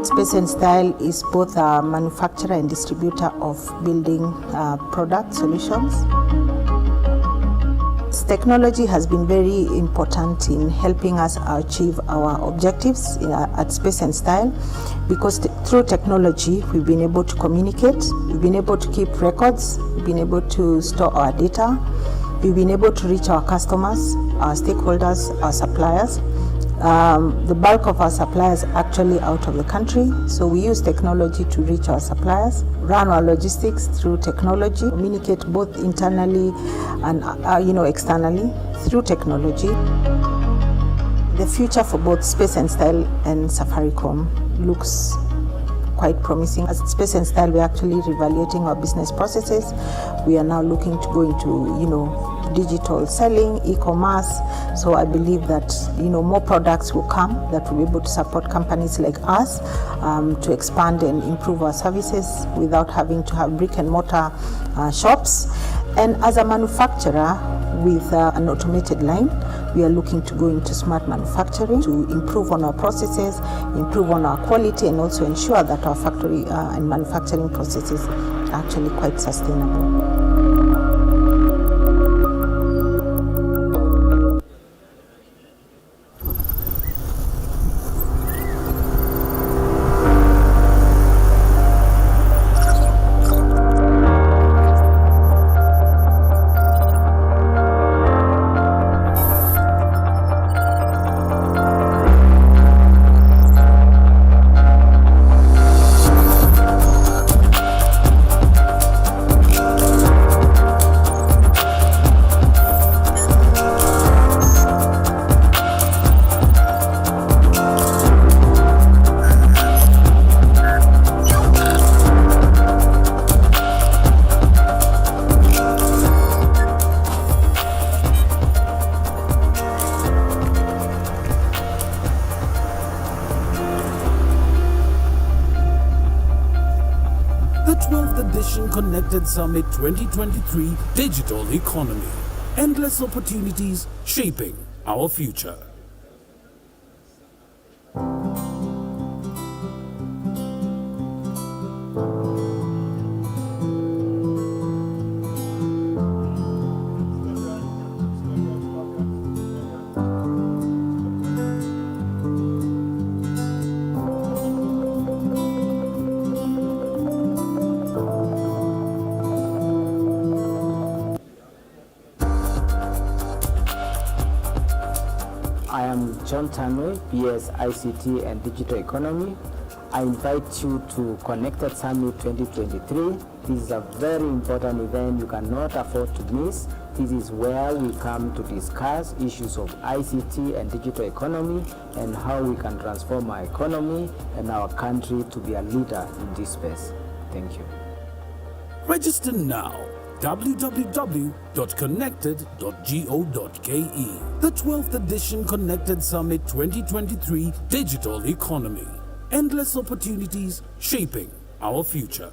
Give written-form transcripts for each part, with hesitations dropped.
Space and Style is both a manufacturer and distributor of building product solutions. Technology has been very important in helping us achieve our objectives at Space and Style, because through technology we've been able to communicate, we've been able to keep records, we've been able to store our data, we've been able to reach our customers, our stakeholders, our suppliers. The bulk of our suppliers are actually out of the country, so we use technology to reach our suppliers, run our logistics through technology, communicate both internally and externally through technology. The future for both Space and Style and Safaricom looks quite promising. At Space and Style, we're actually reevaluating our business processes. We are now looking to go into digital selling, e-commerce. So I believe that more products will come that will be able to support companies like us to expand and improve our services without having to have brick and mortar shops. And as a manufacturer with an automated line, we are looking to go into smart manufacturing to improve on our processes, improve on our quality, and also ensure that our factory and manufacturing processes are actually quite sustainable. The 12th edition Connected Summit 2023 Digital Economy. Endless opportunities shaping our future. I am John Tanwe, BS ICT and Digital Economy. I invite you to Connected Summit 2023. This is a very important event you cannot afford to miss. This is where we come to discuss issues of ICT and digital economy and how we can transform our economy and our country to be a leader in this space. Thank you. Register now. www.connected.go.ke. The 12th edition Connected Summit 2023 Digital Economy. Endless opportunities shaping our future.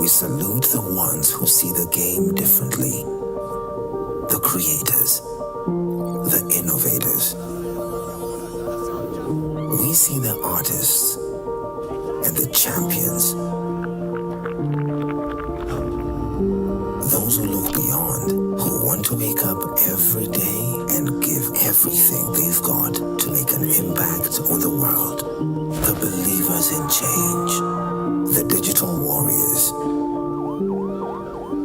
We salute the ones who see the game differently. The creators, the innovators. We see the artists and the champions. Those who look beyond, who want to wake up every day and give everything they've got to make an impact on the world. The believers in change, the digital warriors,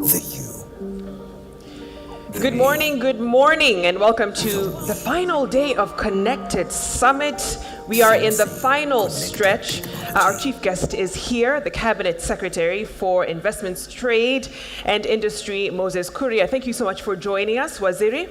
the you. Good morning, and welcome to the final day of Connected Summit. We are in the final stretch. Our chief guest is here, the Cabinet Secretary for Investments, Trade and Industry, Moses Kuria. Thank you so much for joining us, Waziri.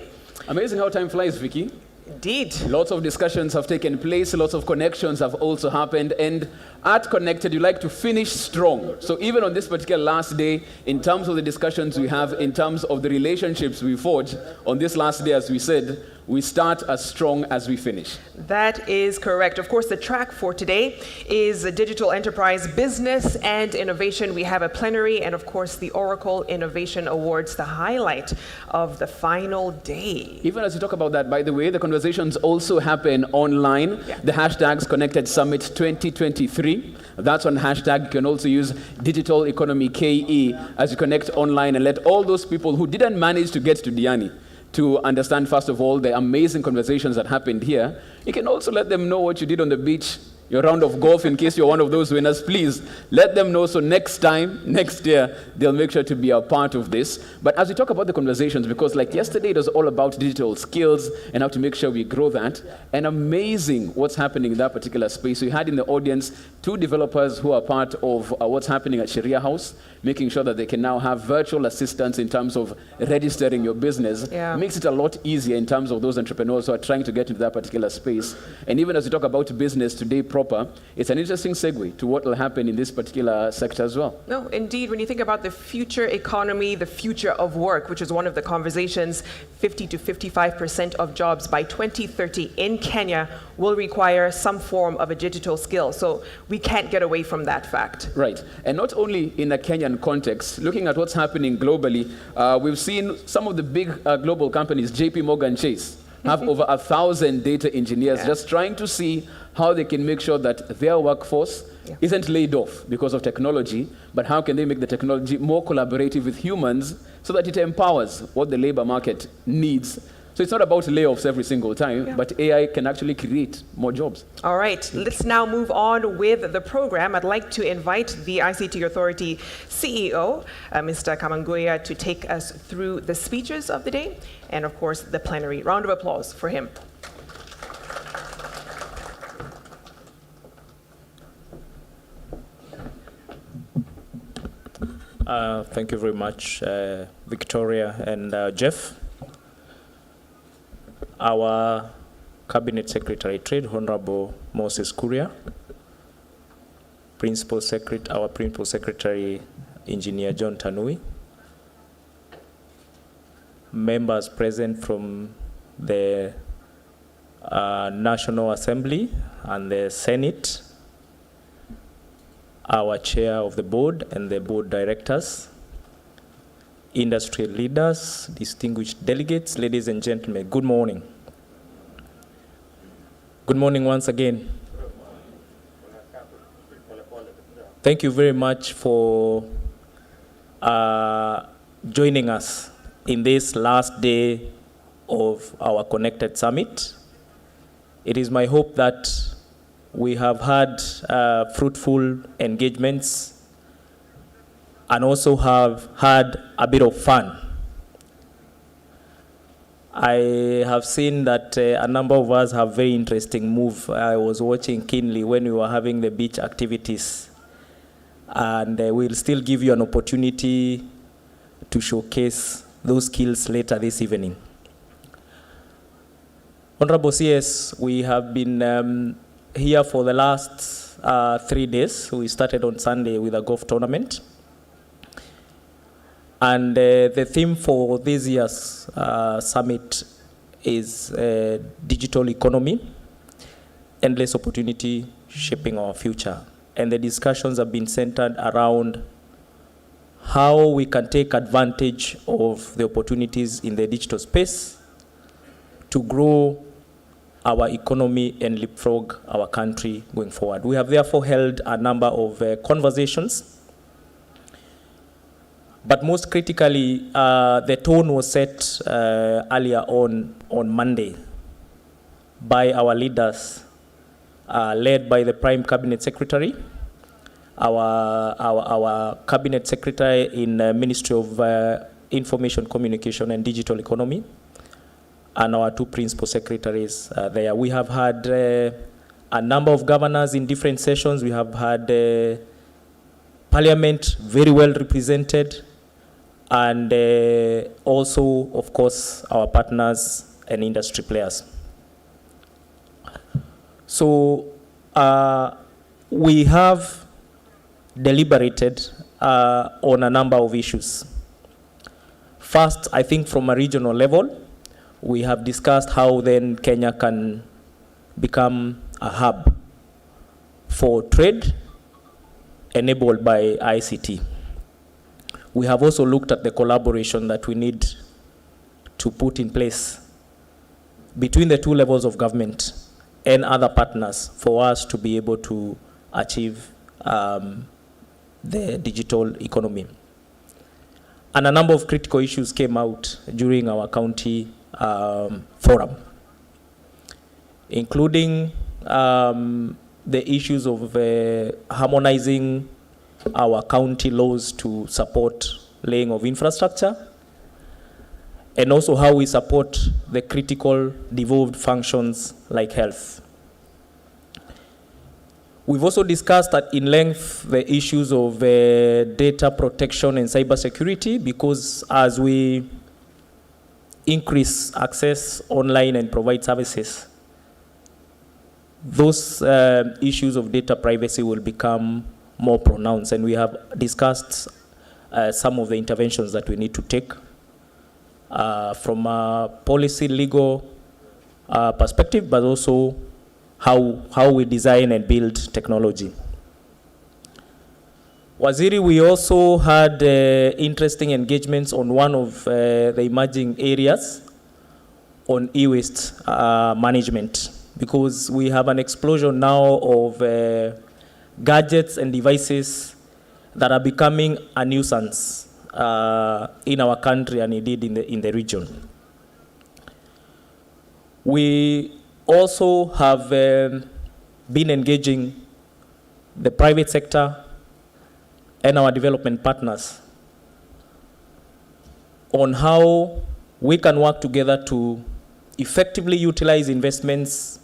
Amazing how time flies, Vicky. Indeed. Lots of discussions have taken place, lots of connections have also happened, and at Connected, you like to finish strong. So even on this particular last day, in terms of the discussions we have, in terms of the relationships we forge, on this last day, as we said, we start as strong as we finish. That is correct. Of course, the track for today is Digital Enterprise Business and Innovation. We have a plenary and, of course, the Oracle Innovation Awards, the highlight of the final day. Even as you talk about that, by the way, the conversations also happen online. Yeah. The hashtags Connected Summit 2023. That's on hashtag. You can also use Digital Economy KE as you connect online and let all those people who didn't manage to get to Diani to understand, first of all, the amazing conversations that happened here. You can also let them know what you did on the beach, your round of golf, in case you're one of those winners. Please let them know, so next time, next year, they'll make sure to be a part of this. But as we talk about the conversations, because like yesterday, it was all about digital skills and how to make sure we grow that, and amazing what's happening in that particular space. So we had in the audience 2 developers who are part of what's happening at Sharia House, making sure that they can now have virtual assistants in terms of registering your business. Yeah. Makes it a lot easier in terms of those entrepreneurs who are trying to get into that particular space. And even as we talk about business today proper, it's an interesting segue to what will happen in this particular sector as well. No, indeed, when you think about the future economy, the future of work, which is one of the conversations, 50 to 55% of jobs by 2030 in Kenya will require some form of a digital skill. So we can't get away from that fact. Right. And not only in a Kenyan context, looking at what's happening globally, we've seen some of the big global companies, JP Morgan Chase, have over 1,000 data engineers just trying to see how they can make sure that their workforce isn't laid off because of technology, but how can they make the technology more collaborative with humans so that it empowers what the labor market needs. So it's not about layoffs every single time, but AI can actually create more jobs. All right, let's now move on with the program. I'd like to invite the ICT Authority CEO, Mr. Kamanguya, to take us through the speeches of the day and, of course, the plenary. Round of applause for him. Thank you very much, Victoria and Jeff. Our Cabinet Secretary Trade, Honorable Moses Kuria, our Principal Secretary, Engineer John Tanui, members present from the National Assembly and the Senate, our Chair of the Board and the Board Directors, industry leaders, distinguished delegates, ladies and gentlemen, good morning. Good morning once again. Thank you very much for joining us in this last day of our Connected Summit. It is my hope that we have had fruitful engagements and also have had a bit of fun. I have seen that a number of us have very interesting move. I was watching keenly when we were having the beach activities. And we'll still give you an opportunity to showcase those skills later this evening. Honorable CS, we have been here for the last 3 days. We started on Sunday with a golf tournament. And the theme for this year's summit is digital economy, endless opportunity, shaping our future. And the discussions have been centered around how we can take advantage of the opportunities in the digital space to grow our economy and leapfrog our country going forward. We have therefore held a number of conversations, but most critically, the tone was set earlier on Monday by our leaders, led by the Prime Cabinet Secretary, our Cabinet Secretary in Ministry of Information, Communication and Digital Economy, and our two principal secretaries there. We have had a number of governors in different sessions. We have had Parliament very well represented, and also, of course, our partners and industry players. So we have deliberated on a number of issues. First, I think from a regional level, we have discussed how then Kenya can become a hub for trade enabled by ICT. We have also looked at the collaboration that we need to put in place between the two levels of government and other partners for us to be able to achieve the digital economy. And a number of critical issues came out during our county forum, including the issues of harmonizing our county laws to support laying of infrastructure, and also how we support the critical devolved functions like health. We've also discussed in length the issues of data protection and cybersecurity, because as we increase access online and provide services, those issues of data privacy will become more pronounced, and we have discussed some of the interventions that we need to take from a policy, legal perspective, but also how we design and build technology. Waziri, we also had interesting engagements on one of the emerging areas on e-waste management, because we have an explosion now of gadgets and devices that are becoming a nuisance in our country and indeed in the region. We also have been engaging the private sector and our development partners on how we can work together to effectively utilize investments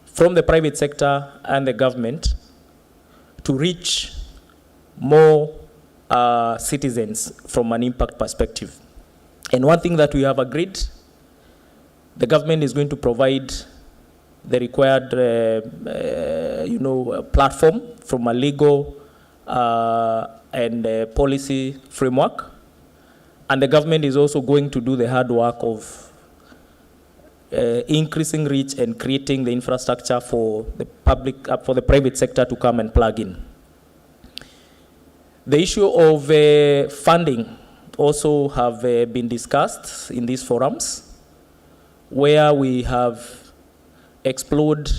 from the private sector and the government to reach more citizens from an impact perspective. And one thing that we have agreed, the government is going to provide the required platform from a legal and policy framework. And the government is also going to do the hard work of increasing reach and creating the infrastructure for the public, for the private sector to come and plug in. The issue of funding also have been discussed in these forums, where we have explored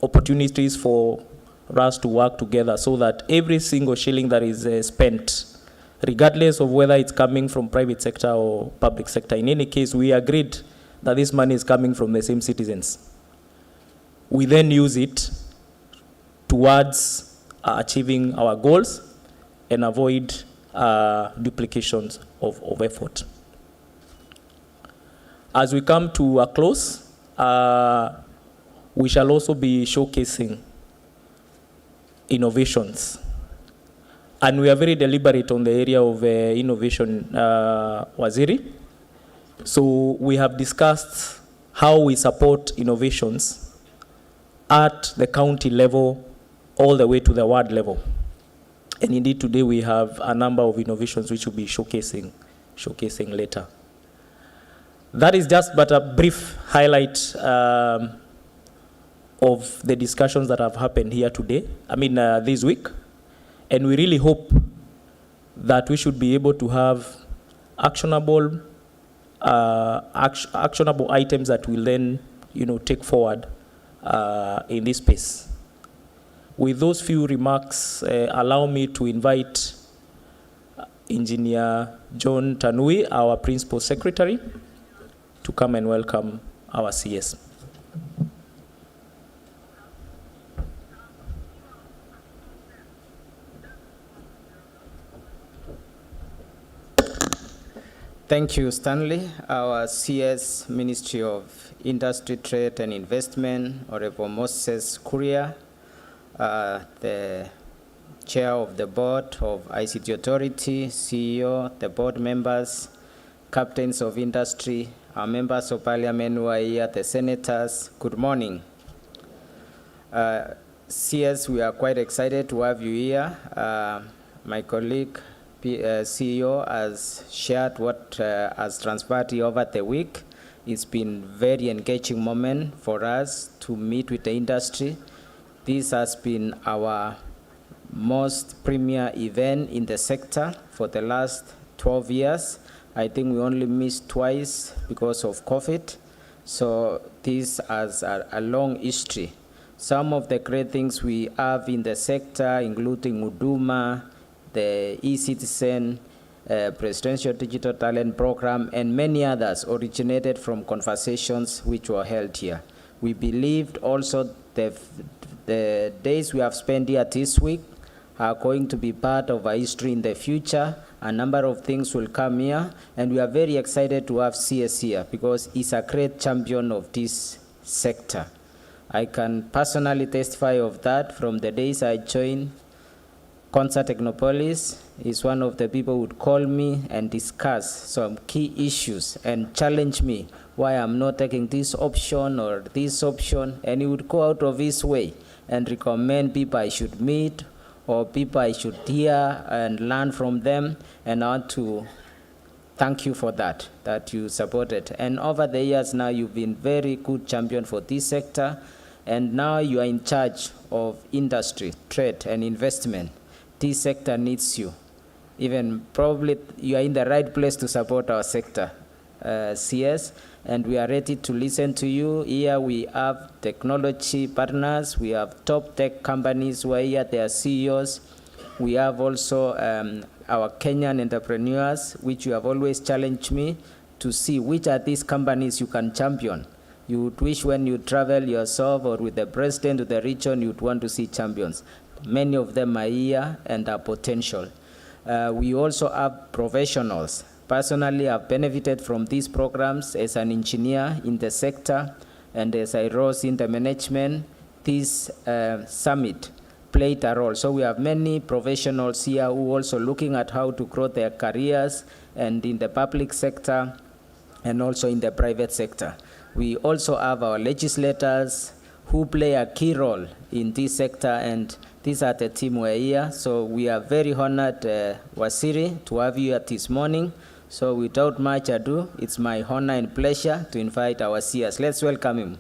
opportunities for us to work together so that every single shilling that is spent, regardless of whether it's coming from private sector or public sector, in any case, we agreed that this money is coming from the same citizens. We then use it towards achieving our goals and avoid duplications of effort. As we come to a close, we shall also be showcasing innovations. And we are very deliberate on the area of innovation, Waziri. So we have discussed how we support innovations at the county level all the way to the ward level. And indeed today we have a number of innovations which we'll be showcasing later. That is just but a brief highlight of the discussions that have happened here today, this week. And we really hope that we should be able to have actionable items that will then, take forward in this space. With those few remarks, allow me to invite Engineer John Tanui, our Principal Secretary, to come and welcome our CS. Thank you, Stanley. Our CS, Ministry of Industry, Trade and Investment, Honorable Moses Kuria, the Chair of the Board of ICT Authority, CEO, the board members, captains of industry, our members of parliament who are here, the senators, good morning. CS, we are quite excited to have you here. My colleague, CEO, has shared what has transpired here over the week. It's been a very engaging moment for us to meet with the industry. This has been our most premier event in the sector for the last 12 years. I think we only missed twice because of COVID. So this has a long history. Some of the great things we have in the sector, including Uduma, the e-citizen, Presidential Digital Talent Program, and many others originated from conversations which were held here. We believed also the days we have spent here this week are going to be part of our history in the future. A number of things will come here, and we are very excited to have CS here because he's a great champion of this sector. I can personally testify of that from the days I joined Concert Technopolis. Is one of the people who would call me and discuss some key issues and challenge me why I'm not taking this option or this option, and he would go out of his way and recommend people I should meet or people I should hear and learn from them, and I want to thank you for that you supported. And over the years now, you've been very good champion for this sector, and now you are in charge of industry, trade, and investment. This sector needs you. Even probably you are in the right place to support our sector, CS, and we are ready to listen to you. Here we have technology partners, we have top tech companies who are here, they are CEOs. We have also our Kenyan entrepreneurs, which you have always challenged me to see which are these companies you can champion. You would wish when you travel yourself or with the president of the region, you'd want to see champions. Many of them are here and are potential. We also have professionals. Personally, I've benefited from these programs as an engineer in the sector, and as I rose in the management, this summit played a role. So we have many professionals here who are also looking at how to grow their careers, and in the public sector and also in the private sector. We also have our legislators who play a key role in this sector, and these are the team who are here. So we are very honored, Wasiri, to have you here this morning. So without much ado, it's my honor and pleasure to invite our CS. Let's welcome him.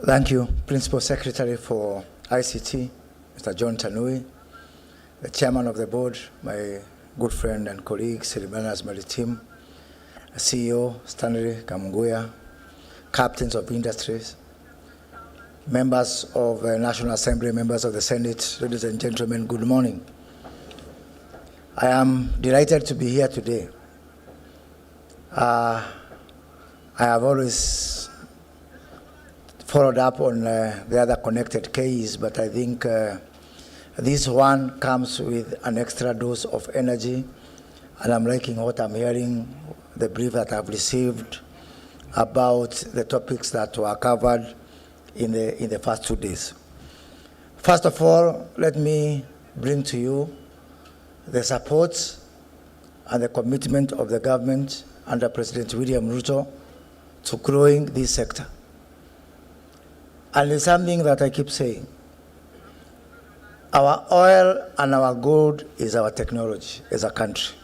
Thank you, Principal Secretary for ICT, Mr. John Tanui, the Chairman of the Board, my good friend and colleague, Silimanas Maritim, CEO, Stanley Kamunguya, captains of industries, members of the National Assembly, members of the Senate, ladies and gentlemen, good morning. I am delighted to be here today. I have always followed up on the other connected cases, but I think this one comes with an extra dose of energy, and I'm liking what I'm hearing, the brief that I've received about the topics that were covered in the first 2 days. First of all, let me bring to you the support and the commitment of the government under President William Ruto to growing this sector. And it's something that I keep saying. Our oil and our gold is our technology as a country.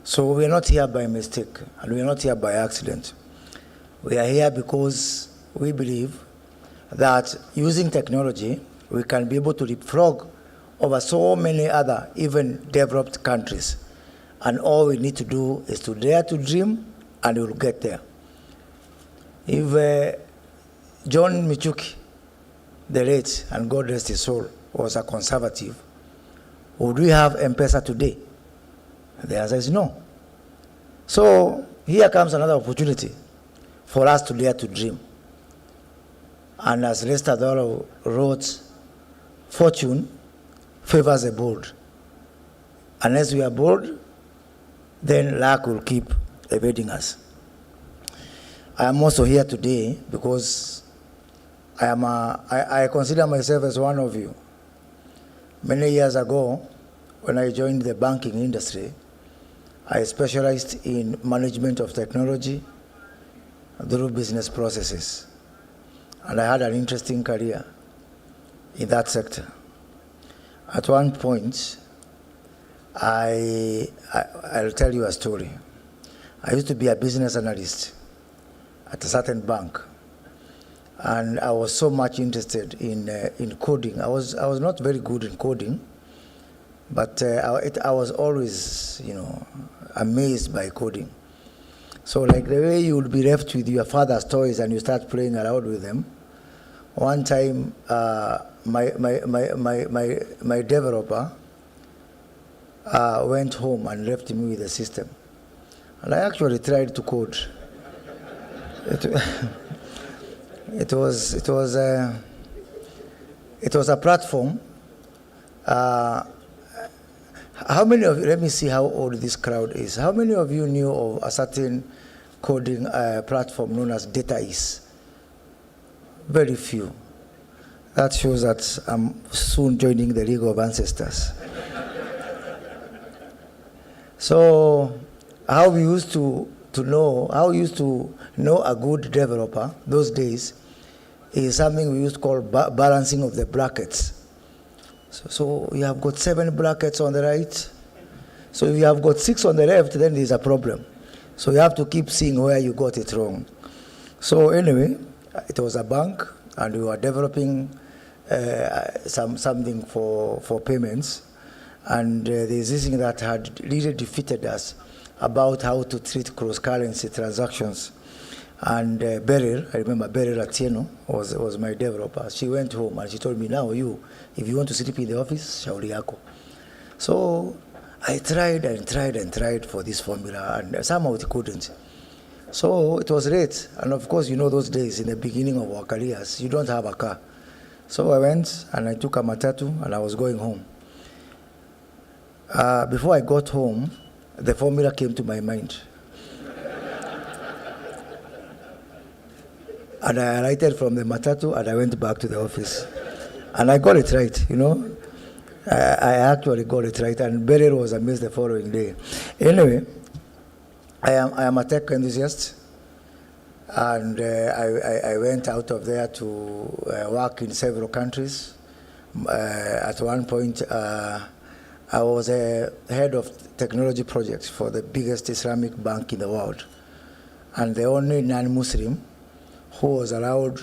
So we're not here by mistake, and we're not here by accident. We are here because we believe that using technology, we can be able to leapfrog over so many other, even developed countries. And all we need to do is to dare to dream, and we'll get there. If John Michuki, the late, and God rest his soul, was a conservative, would we have M-Pesa today? The answer is no. So here comes another opportunity for us to dare to dream. And as Lester Doro wrote, fortune favors the bold. Unless we are bold, then luck will keep evading us. I am also here today because I consider myself as one of you. Many years ago, when I joined the banking industry, I specialized in management of technology through business processes. And I had an interesting career in that sector. At one point, I'll tell you a story. I used to be a business analyst at a certain bank, and I was so much interested in coding. I was not very good in coding, but I was always, amazed by coding. So like the way you would be left with your father's toys and you start playing around with them, one time my developer went home and left me with the system. And I actually tried to code. It was a platform. How many of you, let me see how old this crowd is. How many of you knew of a certain coding platform known as DataIs? Very few. That shows that I'm soon joining the League of Ancestors. So how we used to know a good developer those days is something we used to call balancing of the brackets. So you have got 7 brackets on the right. So if you have got 6 on the left, then there's a problem. So you have to keep seeing where you got it wrong. So anyway, it was a bank, and we were developing something for payments. And there's this thing that had really defeated us about how to treat cross-currency transactions. And Beryl, I remember Beryl Atieno was my developer. She went home and she told me, now if you want to sleep in the office, shauri yako. So I tried and tried and tried for this formula, and somehow it couldn't. So it was late, and of course, those days in the beginning of our careers, you don't have a car. So I went and I took a matatu and I was going home. Before I got home, the formula came to my mind. And I alighted from the matatu and I went back to the office. And I got it right, I actually got it right, and Beryl was amazed the following day. Anyway, I am a tech enthusiast, and I went out of there to work in several countries. At one point, I was a head of technology projects for the biggest Islamic bank in the world, and the only non-Muslim who was allowed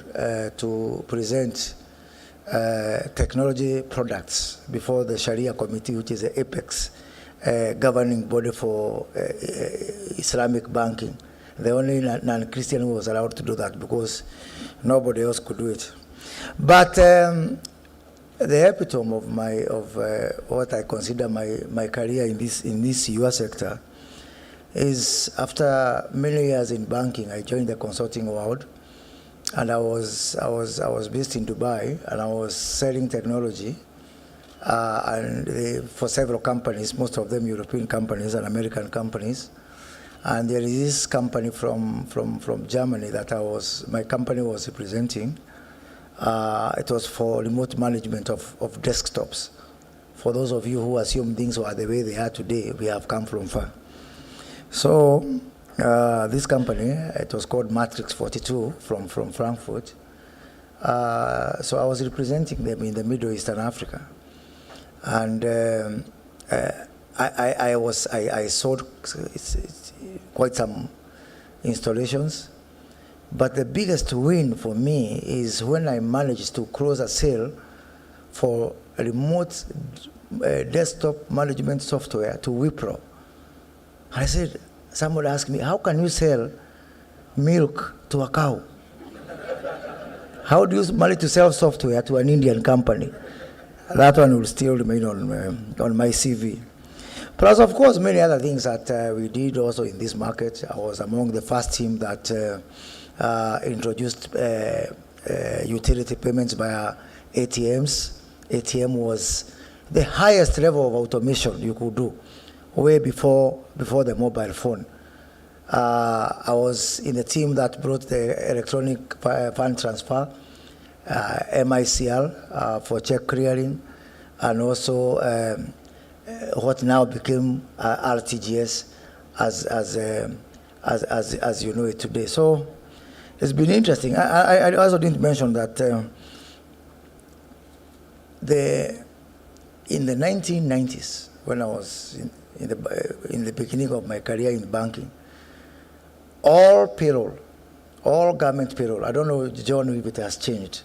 to present technology products before the Sharia Committee, which is the apex governing body for Islamic banking. The only non-Christian who was allowed to do that because nobody else could do it. But the epitome of what I consider my career in this US sector is after many years in banking, I joined the consulting world. And I was based in Dubai, and I was selling technology, for several companies, most of them European companies and American companies. And there is this company from Germany that my company was representing. It was for remote management of desktops. For those of you who assume things were the way they are today, we have come from far. So this company, it was called Matrix 42 from Frankfurt. So I was representing them in the Middle East and Africa. And I sold quite some installations. But the biggest win for me is when I managed to close a sale for a remote desktop management software to Wipro. I said, somebody asked me, how can you sell milk to a cow? How do you manage to sell software to an Indian company? That one will still remain on my CV. Plus, of course, many other things that we did also in this market. I was among the first team that introduced utility payments via ATMs. ATM was the highest level of automation you could do, way before the mobile phone. I was in the team that brought the electronic fund transfer, MICL for check clearing, and also what now became RTGS as you know it today. So it's been interesting. I also didn't mention that in the 1990s, when I was in the beginning of my career in banking, all payroll, all government payroll, I don't know, John, if it has changed,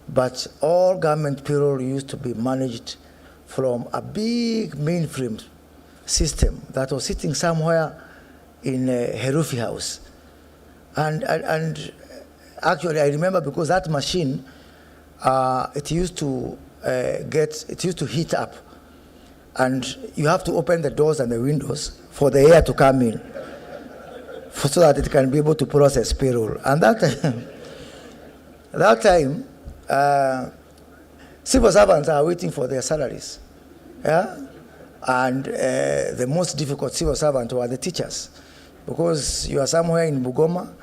but all government payroll used to be managed from a big mainframe system that was sitting somewhere in a Herufi house. And actually, I remember because that machine, it used to heat up, and you have to open the doors and the windows for the air to come in, so that it can be able to process payroll. And that time, civil servants are waiting for their salaries, yeah? And the most difficult civil servants were the teachers, because you are somewhere in Bugoma,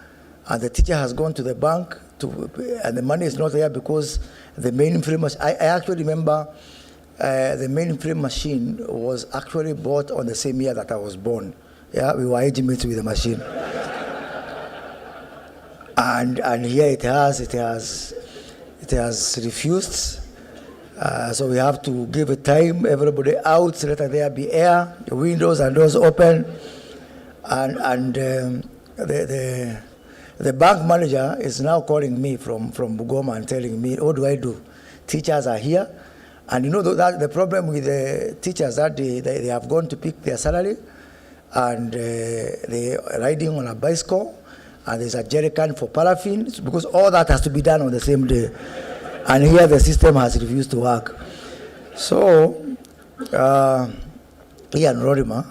and the teacher has gone to the bank, and the money is not there because the mainframe machine. I actually remember the mainframe machine was actually bought on the same year that I was born. Yeah, we were age mates with the machine. And here it has refused. So we have to give it time. Everybody out, let there be air, the windows and doors open, and the bank manager is now calling me from Bugoma and telling me, what do I do? Teachers are here, and you know that the problem with the teachers that they have gone to pick their salary, and they are riding on a bicycle, and there's a jerry can for paraffin, because all that has to be done on the same day. And here the system has refused to work. So, Ian Rorimer,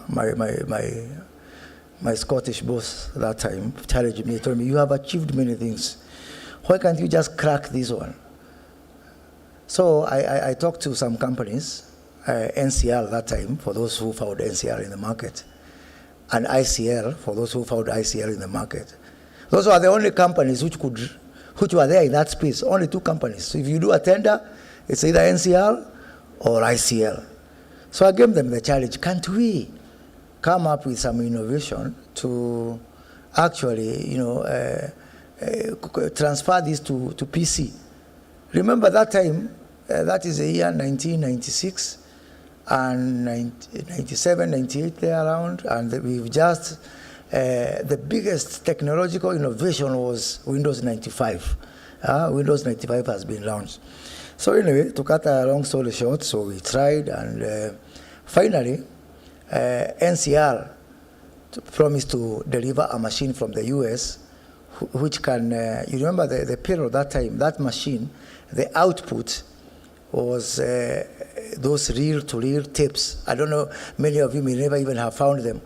my Scottish boss that time, challenged me, told me, you have achieved many things. Why can't you just crack this one? So I talked to some companies, NCL that time, for those who found NCL in the market, and ICL, for those who found ICL in the market. Those were the only companies which were there in that space, only two companies. So if you do a tender, it's either NCL or ICL. So I gave them the challenge, can't we come up with some innovation to actually, transfer this to PC? Remember that time, that is the year 1996, and 97, 98 there around, and we've just, the biggest technological innovation was Windows 95. Windows 95 has been launched. So anyway, to cut a long story short, so we tried, and finally, NCR promised to deliver a machine from the US, which can, you remember the period that time, that machine, the output was those reel-to-reel tapes. I don't know, many of you may never even have found them.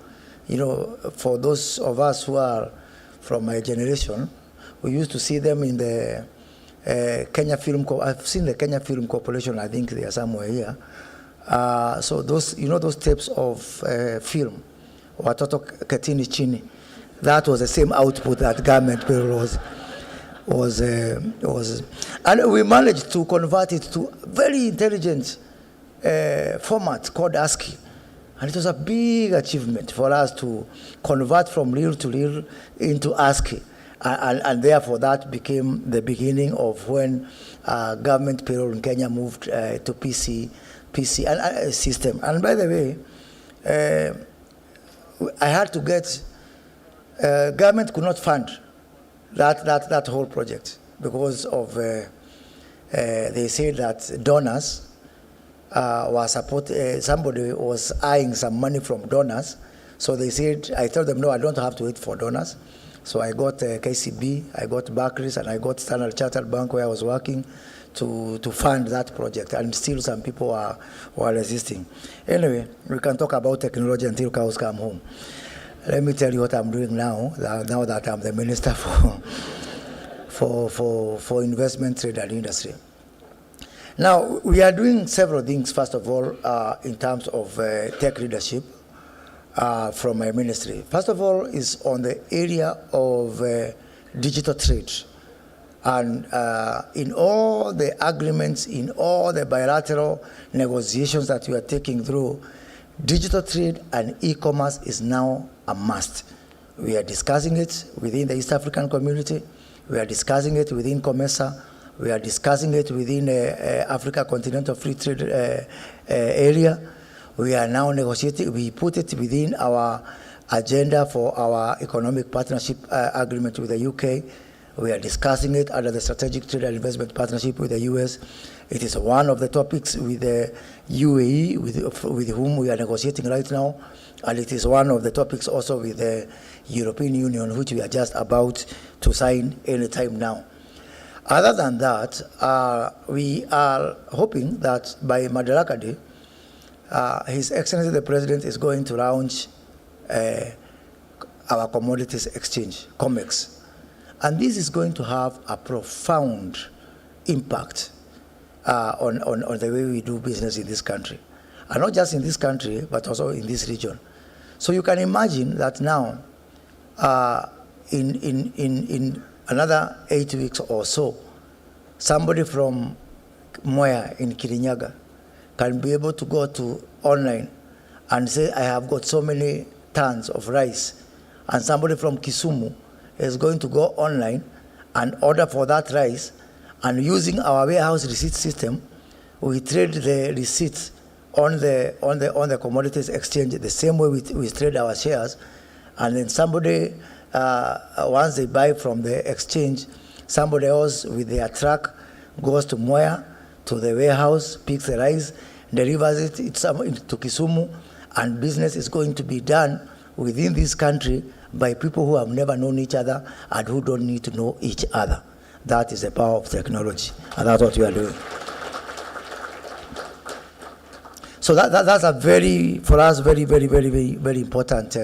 You know, for those of us who are from my generation, we used to see them in the Kenya Film I've seen the Kenya Film Corporation, I think they are somewhere here. So those, those tapes of film, watoto ketini chini, that was the same output that government payroll was, and we managed to convert it to a very intelligent format called ASCII. And it was a big achievement for us to convert from reel to reel into ASCII. And therefore, that became the beginning of when government payroll in Kenya moved to PC and system. And by the way, I had to get, government could not fund that whole project because of they said that donors somebody was eyeing some money from donors. So they said, I told them, no, I don't have to wait for donors. So I got KCB, I got Barclays, and I got Standard Chartered Bank where I was working to fund that project. And still some people were resisting. Anyway, we can talk about technology until cows come home. Let me tell you what I'm doing now that I'm the Minister for Investment, Trade and Industry. Now, we are doing several things, first of all, in terms of tech leadership from my ministry. First of all is on the area of digital trade. And in all the agreements, in all the bilateral negotiations that we are taking through, digital trade and e-commerce is now a must. We are discussing it within the East African community. We are discussing it within COMESA. We are discussing it within Africa Continental Free Trade area. We are now negotiating. We put it within our agenda for our economic partnership agreement with the UK. We are discussing it under the Strategic Trade and Investment Partnership with the US. It is one of the topics with the UAE, with whom we are negotiating right now. And it is one of the topics also with the European Union, which we are just about to sign any time now. Other than that, we are hoping that by Madaraka Day, His Excellency the President is going to launch our commodities exchange, COMEX. And this is going to have a profound impact on the way we do business in this country. And not just in this country, but also in this region. So you can imagine that now, in another 8 weeks or so, somebody from Moya in Kirinyaga can be able to go to online and say, I have got so many tons of rice. And somebody from Kisumu is going to go online and order for that rice, and using our warehouse receipt system, we trade the receipts on the commodities exchange the same way we trade our shares. And then somebody, once they buy from the exchange, somebody else with their truck goes to Moya, to the warehouse, picks the rice, delivers it to Kisumu, and business is going to be done within this country by people who have never known each other and who don't need to know each other. That is the power of technology, and that's what we are doing. So that's a for us, very important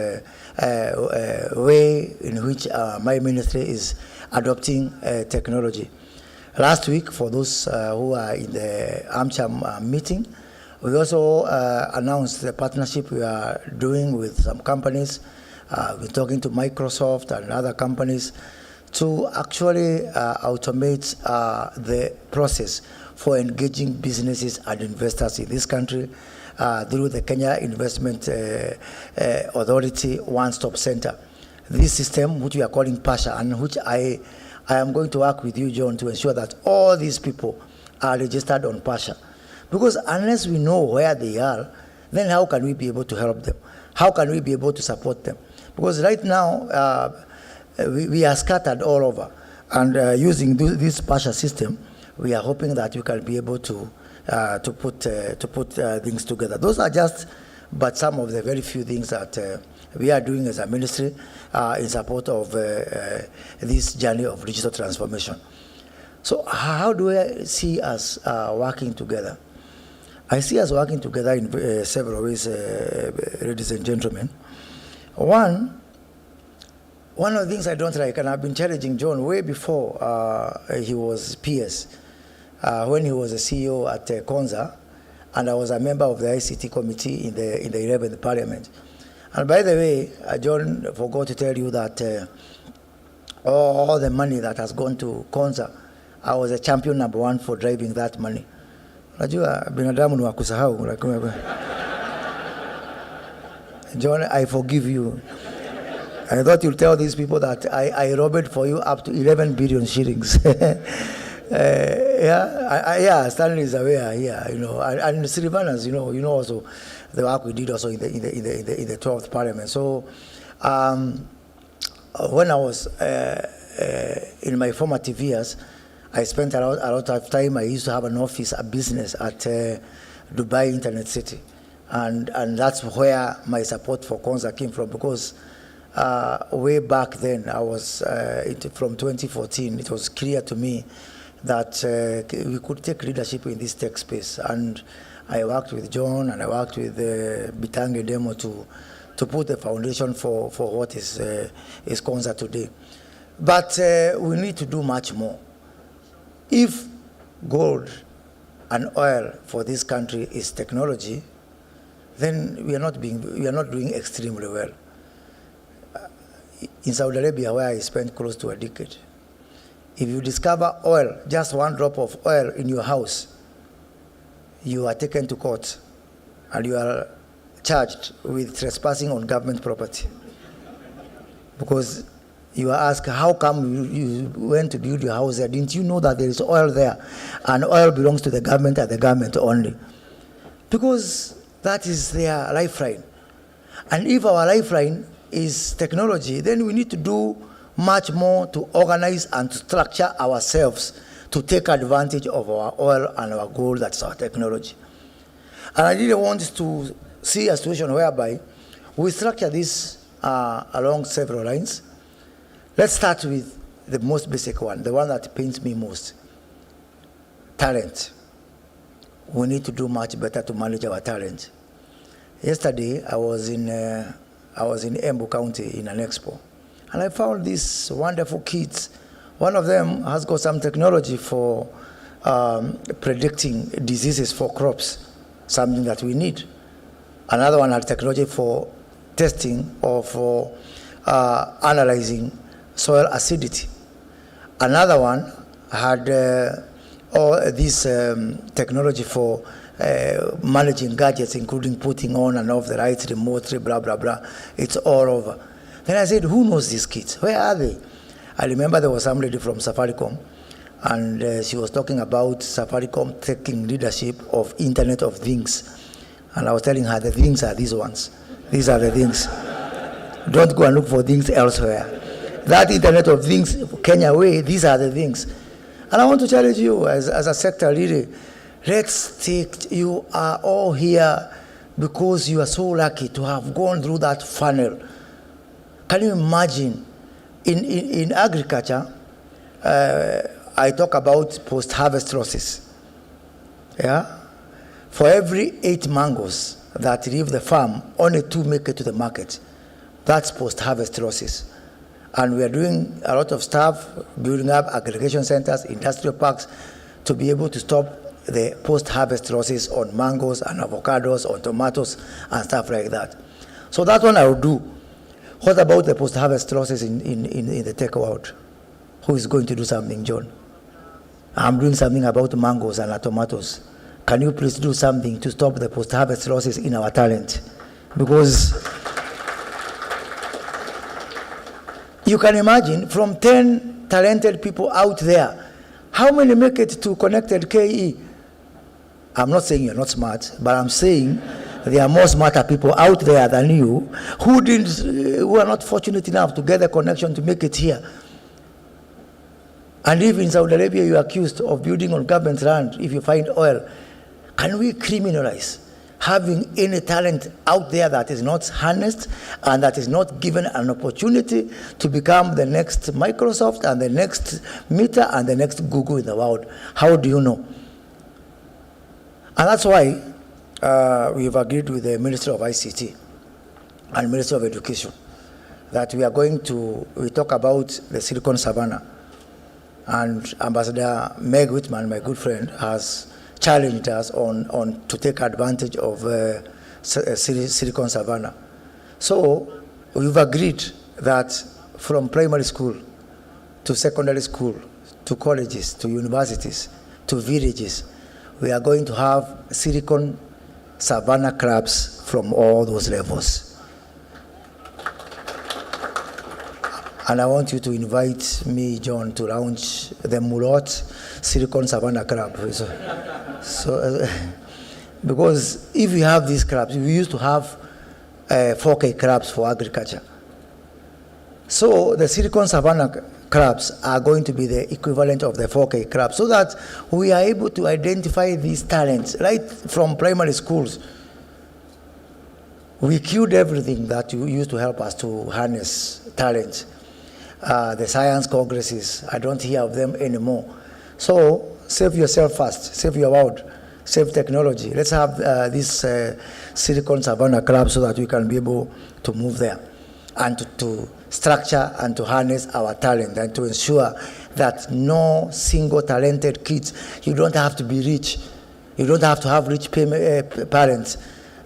way in which my ministry is adopting technology. Last week, for those who are in the AmCham meeting, we also announced the partnership we are doing with some companies. We're talking to Microsoft and other companies to actually automate the process for engaging businesses and investors in this country through the Kenya Investment Authority One-Stop Center. This system, which we are calling PASHA, and which I am going to work with you, John, to ensure that all these people are registered on PASHA. Because unless we know where they are, then how can we be able to help them? How can we be able to support them? Because right now, we are scattered all over. And using this PASHA system, we are hoping that we can be able to put things together. Those are just but some of the very few things that we are doing as a ministry in support of this journey of digital transformation. So how do I see us working together? I see us working together in several ways, ladies and gentlemen. One of the things I don't like, and I've been challenging John way before he was PS, when he was a CEO at Konza, and I was a member of the ICT committee in the 11th Parliament. And by the way, John forgot to tell you that all the money that has gone to Konza, I was a champion #1 for driving that money. Unajua binadamu ni wa kusahau. John, I forgive you. I thought you'll tell these people that I robbed for you up to 11 billion shillings. Stanley is aware here, and Sylvanas, also the work we did also in the 12th Parliament. So when I was in my formative years, I spent a lot of time. I used to have an office, a business at Dubai Internet City. And that's where my support for Konza came from, because way back then, I was, from 2014, it was clear to me that we could take leadership in this tech space. And I worked with John and I worked with Bitange Demo to put the foundation for what is Konza today. But we need to do much more. If gold and oil for this country is technology, then we are not doing extremely well. In Saudi Arabia, where I spent close to a decade, if you discover oil, just one drop of oil in your house, you are taken to court and you are charged with trespassing on government property. Because you are asked, how come you went to build your house there? Didn't you know that there is oil there? And oil belongs to the government and the government only. Because that is their lifeline. And if our lifeline is technology, then we need to do much more to organize and to structure ourselves to take advantage of our oil and our gold, that's our technology. And I really want to see a situation whereby we structure this along several lines. Let's start with the most basic one, the one that pains me most. Talent. We need to do much better to manage our talent. Yesterday, I was in Embu County in an expo, and I found these wonderful kids. One of them has got some technology for predicting diseases for crops, something that we need. Another one had technology for testing or for analyzing soil acidity. Another one had this technology for managing gadgets, including putting on and off the right remote, blah, blah, blah. It's all over. Then I said, who knows these kids? Where are they? I remember there was some lady from Safaricom, and she was talking about Safaricom taking leadership of Internet of Things. And I was telling her, the things are these ones. These are the things. Don't go and look for things elsewhere. That Internet of Things, Kenya way, these are the things. And I want to challenge you as a sector leader, let's take, you are all here because you are so lucky to have gone through that funnel. Can you imagine, in agriculture, I talk about post-harvest losses. Yeah? For every 8 mangoes that leave the farm, only 2 make it to the market. That's post-harvest losses. And we are doing a lot of stuff, building up aggregation centers, industrial parks, to be able to stop the post-harvest losses on mangoes and avocados, on tomatoes, and stuff like that. So that one I will do. What about the post-harvest losses in the tech world? Who is going to do something, John? I'm doing something about mangoes and tomatoes. Can you please do something to stop the post-harvest losses in our talent? Because you can imagine, from 10 talented people out there, how many make it to connected KE? I'm not saying you're not smart, but I'm saying there are more smarter people out there than you who are not fortunate enough to get a connection to make it here. And if in Saudi Arabia you're accused of building on government land, if you find oil, can we criminalize having any talent out there that is not harnessed and that is not given an opportunity to become the next Microsoft and the next Meta and the next Google in the world? How do you know? And that's why we've agreed with the Ministry of ICT and Ministry of Education that we talk about the Silicon Savannah. And Ambassador Meg Whitman, my good friend, has challenged us on to take advantage of Silicon Savannah. So we've agreed that from primary school to secondary school to colleges to universities to villages, we are going to have Silicon Savannah clubs from all those levels. And I want you to invite me, John, to launch the Mulot Silicon Savannah Club. Because if we have these clubs, we used to have 4K clubs for agriculture. So the Silicon Savannah clubs are going to be the equivalent of the 4K clubs, so that we are able to identify these talents right from primary schools. We killed everything that used to help us to harness talent. The science congresses, I don't hear of them anymore. So save yourself first, save your world, save technology. Let's have this Silicon Savannah Club so that we can be able to move there and to structure and to harness our talent and to ensure that no single talented kids, you don't have to be rich, you don't have to have rich parents,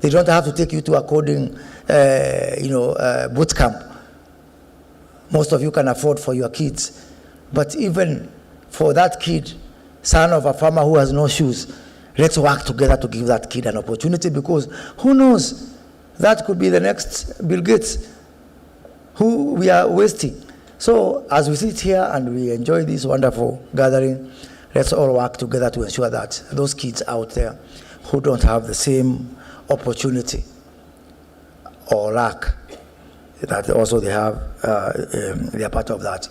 they don't have to take you to a coding boot camp. Most of you can afford for your kids. But even for that kid, son of a farmer who has no shoes, let's work together to give that kid an opportunity, because who knows, that could be the next Bill Gates, who we are wasting. So as we sit here and we enjoy this wonderful gathering, let's all work together to ensure that those kids out there who don't have the same opportunity or lack, that also they have, they are part of that.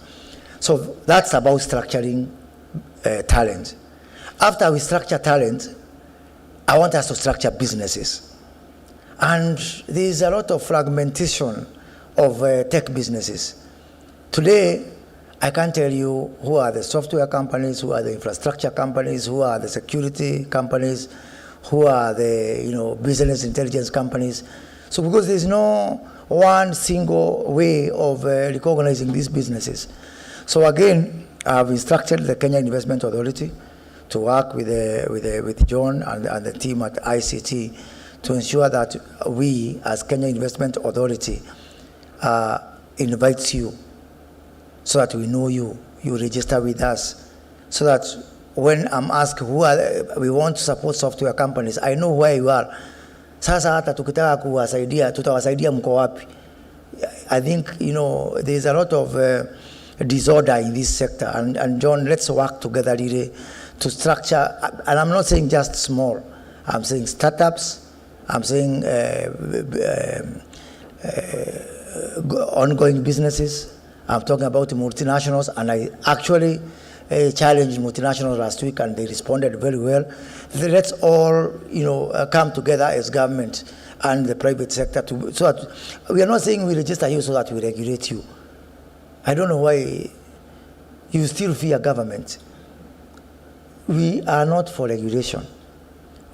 So that's about structuring talent. After we structure talent, I want us to structure businesses. And there is a lot of fragmentation of tech businesses. Today, I can't tell you who are the software companies, who are the infrastructure companies, who are the security companies, who are the business intelligence companies. So because there's no one single way of recognizing these businesses. So again, I've instructed the Kenya Investment Authority to work with John and the team at ICT to ensure that we, as Kenya Investment Authority, invite you so that we know you register with us, so that when I'm asked we want to support software companies, I know where you are. Sasa hata tukitaka kuwasaidia, tutawasaidia mko wapi? I think, there's a lot of disorder in this sector. And John, let's work together really to structure, and I'm not saying just small, I'm saying startups, I'm saying ongoing businesses, I'm talking about multinationals, and I actually challenged multinationals last week and they responded very well. Let's all come together as government and the private sector so that we are not saying we register you so that we regulate you. I don't know why you still fear government. We are not for regulation.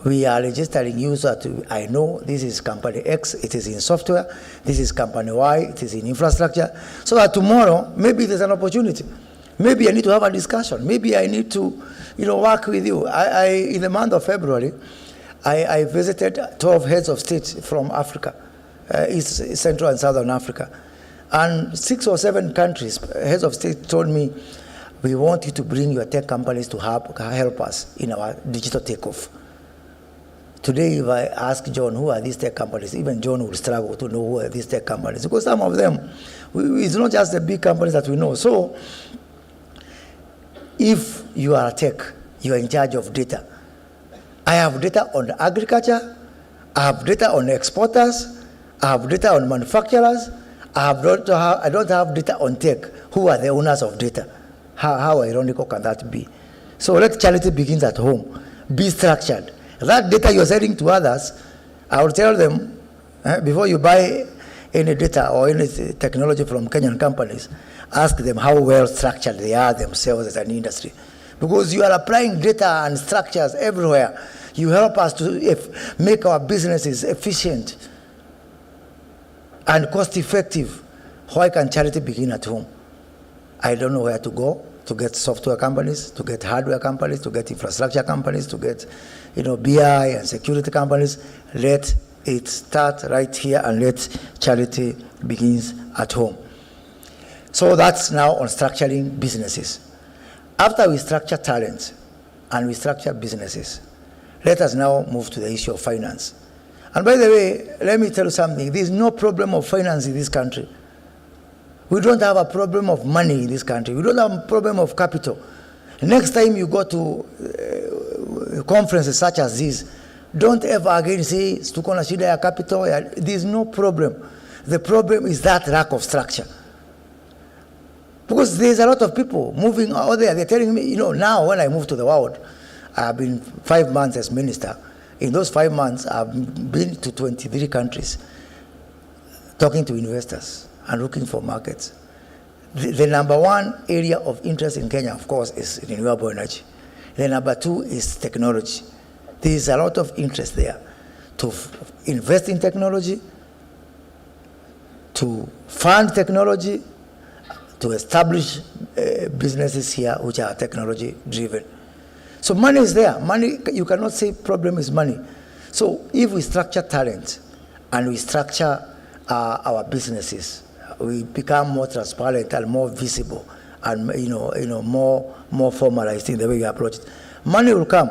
We are registering you so that I know this is company X, it is in software, this is company Y, it is in infrastructure, so that tomorrow maybe there's an opportunity. Maybe I need to have a discussion. Maybe I need to work with you. In the month of February, I visited 12 heads of state from Africa, East, Central and Southern Africa. And 6 or 7 countries, heads of state told me, we want you to bring your tech companies to help us in our digital takeoff. Today, if I ask John, who are these tech companies, even John will struggle to know who are these tech companies, because some of them, it's not just the big companies that we know. So, if you are a tech, you are in charge of data. I have data on agriculture, I have data on exporters, I have data on manufacturers, I don't have data on tech. Who are the owners of data? How ironical can that be? So let charity begins at home. Be structured. That data you're selling to others, I will tell them, before you buy any data or any technology from Kenyan companies, ask them how well structured they are themselves as an industry. Because you are applying data and structures everywhere. You help us to make our businesses efficient and cost effective. Why can charity begin at home? I don't know where to go to get software companies, to get hardware companies, to get infrastructure companies, to get BI and security companies. Let it start right here and let charity begins at home. So that's now on structuring businesses. After we structure talent and we structure businesses, let us now move to the issue of finance. And by the way, let me tell you something. There is no problem of finance in this country. We don't have a problem of money in this country. We don't have a problem of capital. Next time you go to conferences such as this, don't ever again say, "Tuko na shida ya capital." There is no problem. The problem is that lack of structure. Because there's a lot of people moving out there. They're telling me, now when I move to the world, I've been 5 months as minister. In those 5 months, I've been to 23 countries talking to investors and looking for markets. The number one area of interest in Kenya, of course, is renewable energy. The number two is technology. There is a lot of interest there to invest in technology, to fund technology, to establish businesses here which are technology driven. So money is there. Money, you cannot say problem is money. So if we structure talent and we structure our businesses, we become more transparent and more visible and more formalized in the way we approach it, money will come.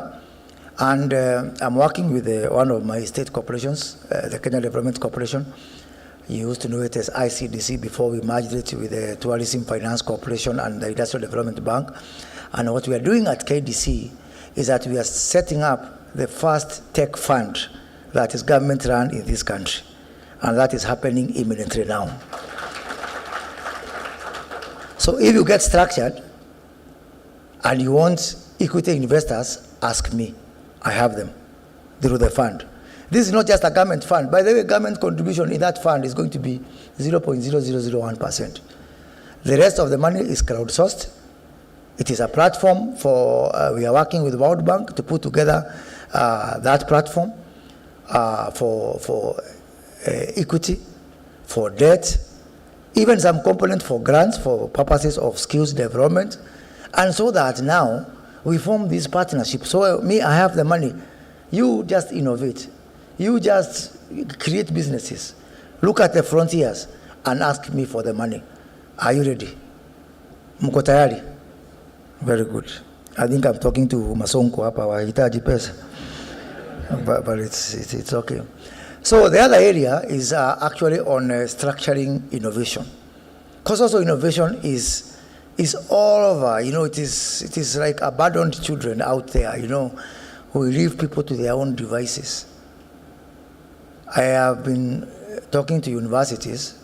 And I'm working with one of my state corporations, the Kenya Development Corporation. You used to know it as ICDC before we merged it with the Tourism Finance Corporation and the Industrial Development Bank. And what we are doing at KDC is that we are setting up the first tech fund that is government run in this country. And that is happening imminently now. So if you get structured and you want equity investors, ask me. I have them through the fund. This is not just a government fund. By the way, government contribution in that fund is going to be 0.0001%. The rest of the money is crowdsourced. It is a platform for, we are working with World Bank to put together that platform for equity, for debt, even some component for grants for purposes of skills development. And so that now we form this partnership. So I have the money. You just innovate. You just create businesses. Look at the frontiers and ask me for the money. Are you ready? Mko tayari? Very good. I think I'm talking to Masonko hapa wahitaji pesa. But it's okay. So the other area is actually on structuring innovation. Because also innovation is all over. It is like abandoned children out there, who leave people to their own devices. I have been talking to universities,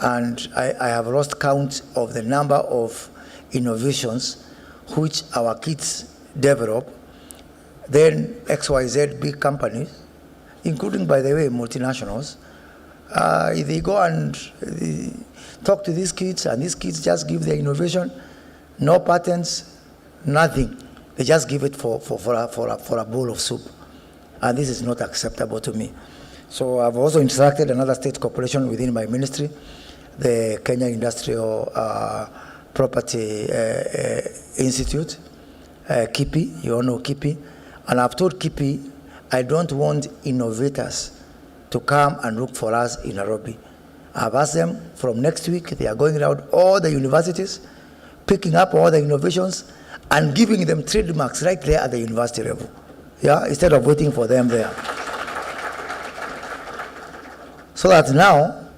and I have lost count of the number of innovations which our kids develop. Then XYZ big companies, including, by the way, multinationals, they go and talk to these kids, and these kids just give their innovation, no patents, nothing. They just give it for a bowl of soup. And this is not acceptable to me. So I've also instructed another state corporation within my ministry, the Kenya Industrial Property Institute, KIPI, you all know KIPI. And I've told KIPI, I don't want innovators to come and look for us in Nairobi. I've asked them from next week, they are going around all the universities, picking up all the innovations and giving them trademarks right there at the university level. Yeah, instead of waiting for them there. So that now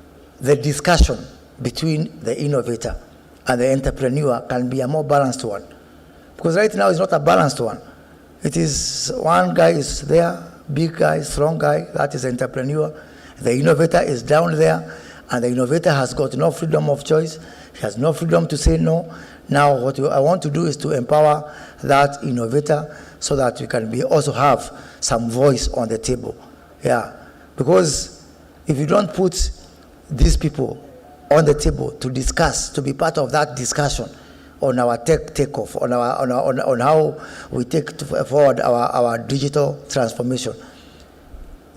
the discussion between the innovator and the entrepreneur can be a more balanced one. Because right now it's not a balanced one. It is one guy is there, big guy, strong guy, that is the entrepreneur. The innovator is down there, and the innovator has got no freedom of choice. He has no freedom to say no. Now what I want to do is to empower that innovator so that we can also have some voice on the table. Yeah, because if you don't put these people on the table to discuss, to be part of that discussion on our takeoff, on how we take forward our digital transformation,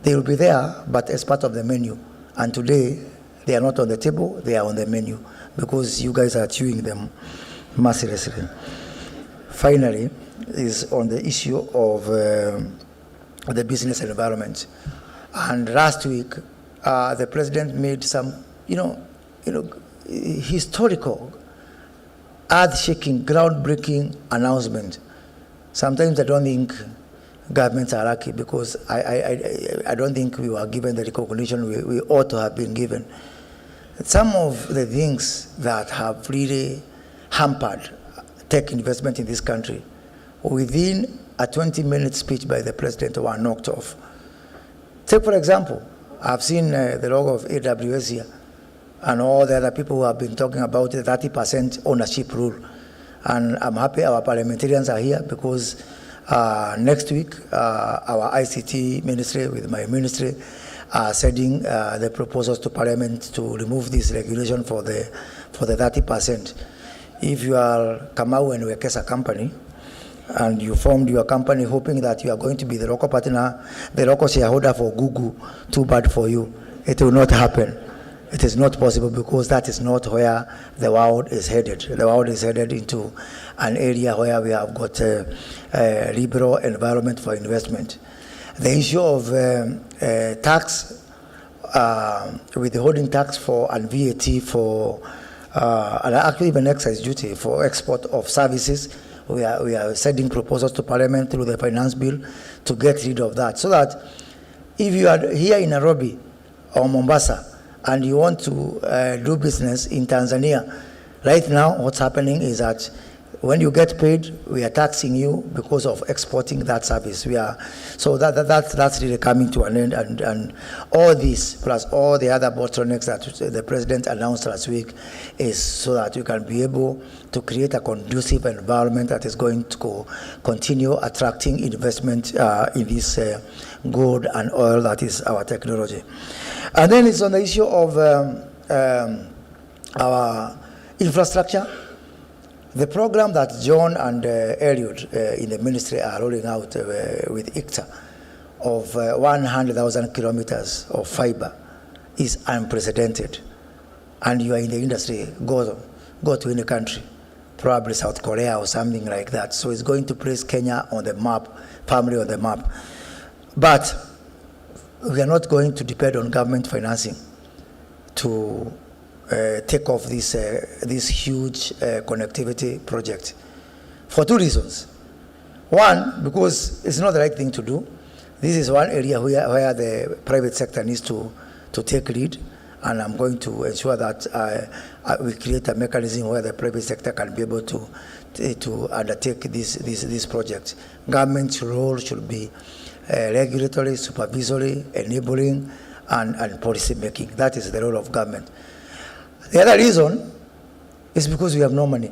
they will be there, but as part of the menu. And today, they are not on the table, they are on the menu, because you guys are chewing them mercilessly. Finally, is on the issue of the business environment. And last week, the president made some, historical, earth-shaking, groundbreaking announcement. Sometimes I don't think governments are lucky, because I don't think we were given the recognition we ought to have been given. Some of the things that have really hampered tech investment in this country, within a 20-minute speech by the president, were knocked off. Take, for example, I've seen the logo of AWS here. and all the other people who have been talking about the 30% ownership rule. And I'm happy our parliamentarians are here because next week our ICT ministry with my ministry are sending the proposals to Parliament to remove this regulation for the 30%. If you are Kamau and Wekesa company, and you formed your company hoping that you are going to be the local partner, the local shareholder for Google, too bad for you. It will not happen. It is not possible because that is not where the world is headed. The world is headed into an area where we have got a liberal environment for investment. The issue of tax, withholding tax for and VAT for, and actually even excise duty for export of services, we are sending proposals to Parliament through the finance bill to get rid of that. So that if you are here in Nairobi or Mombasa, and you want to do business in Tanzania, right now what's happening is that when you get paid, we are taxing you because of exporting that service. So that's really coming to an end, and all this plus all the other bottlenecks that the president announced last week is so that you can be able to create a conducive environment that is going to continue attracting investment in this gold and oil that is our technology. And then it's on the issue of our infrastructure. The program that John and Eliud in the ministry are rolling out with ICTA of 100,000 kilometers of fiber is unprecedented. And you are in the industry, go to any country, probably South Korea or something like that. So it's going to place Kenya on the map, firmly on the map. But we are not going to depend on government financing to take off this huge connectivity project for two reasons. One, because it's not the right thing to do. This is one area where the private sector needs to take lead, and I'm going to ensure that we create a mechanism where the private sector can be able to undertake this project. Government's role should be regulatory, supervisory, enabling, and policy making. That is the role of government. The other reason is because we have no money.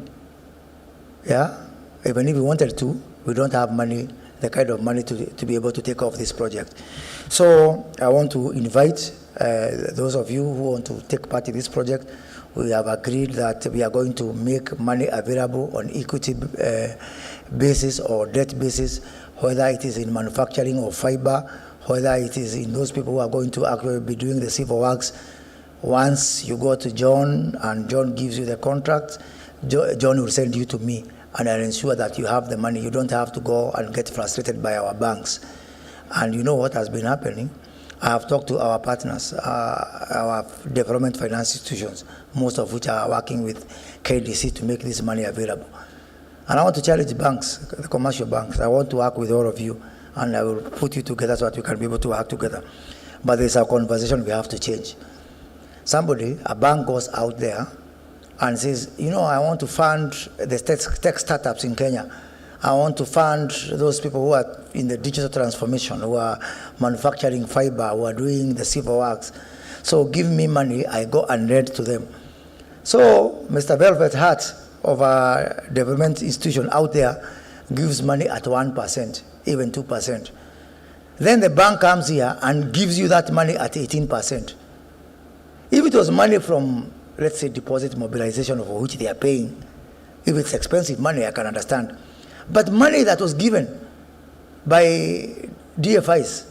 Yeah? Even if we wanted to, we don't have money, the kind of money to be able to take off this project. So I want to invite those of you who want to take part in this project. We have agreed that we are going to make money available on equity basis or debt basis, whether it is in manufacturing or fiber, whether it is in those people who are going to actually be doing the civil works. Once you go to John and John gives you the contract, John will send you to me, and I'll ensure that you have the money. You don't have to go and get frustrated by our banks. And you know what has been happening? I have talked to our partners, our development finance institutions, most of which are working with KDC to make this money available. And I want to challenge banks, the commercial banks. I want to work with all of you, and I will put you together so that we can be able to work together. But there's a conversation we have to change. A bank goes out there and says, I want to fund the tech startups in Kenya. I want to fund those people who are in the digital transformation, who are manufacturing fiber, who are doing the civil works. So give me money, I go and lend to them. So Mr. Velvet Hart of a development institution out there gives money at 1%, even 2%. Then the bank comes here and gives you that money at 18%. If it was money from, let's say, deposit mobilization for which they are paying, if it's expensive money, I can understand. But money that was given by DFIs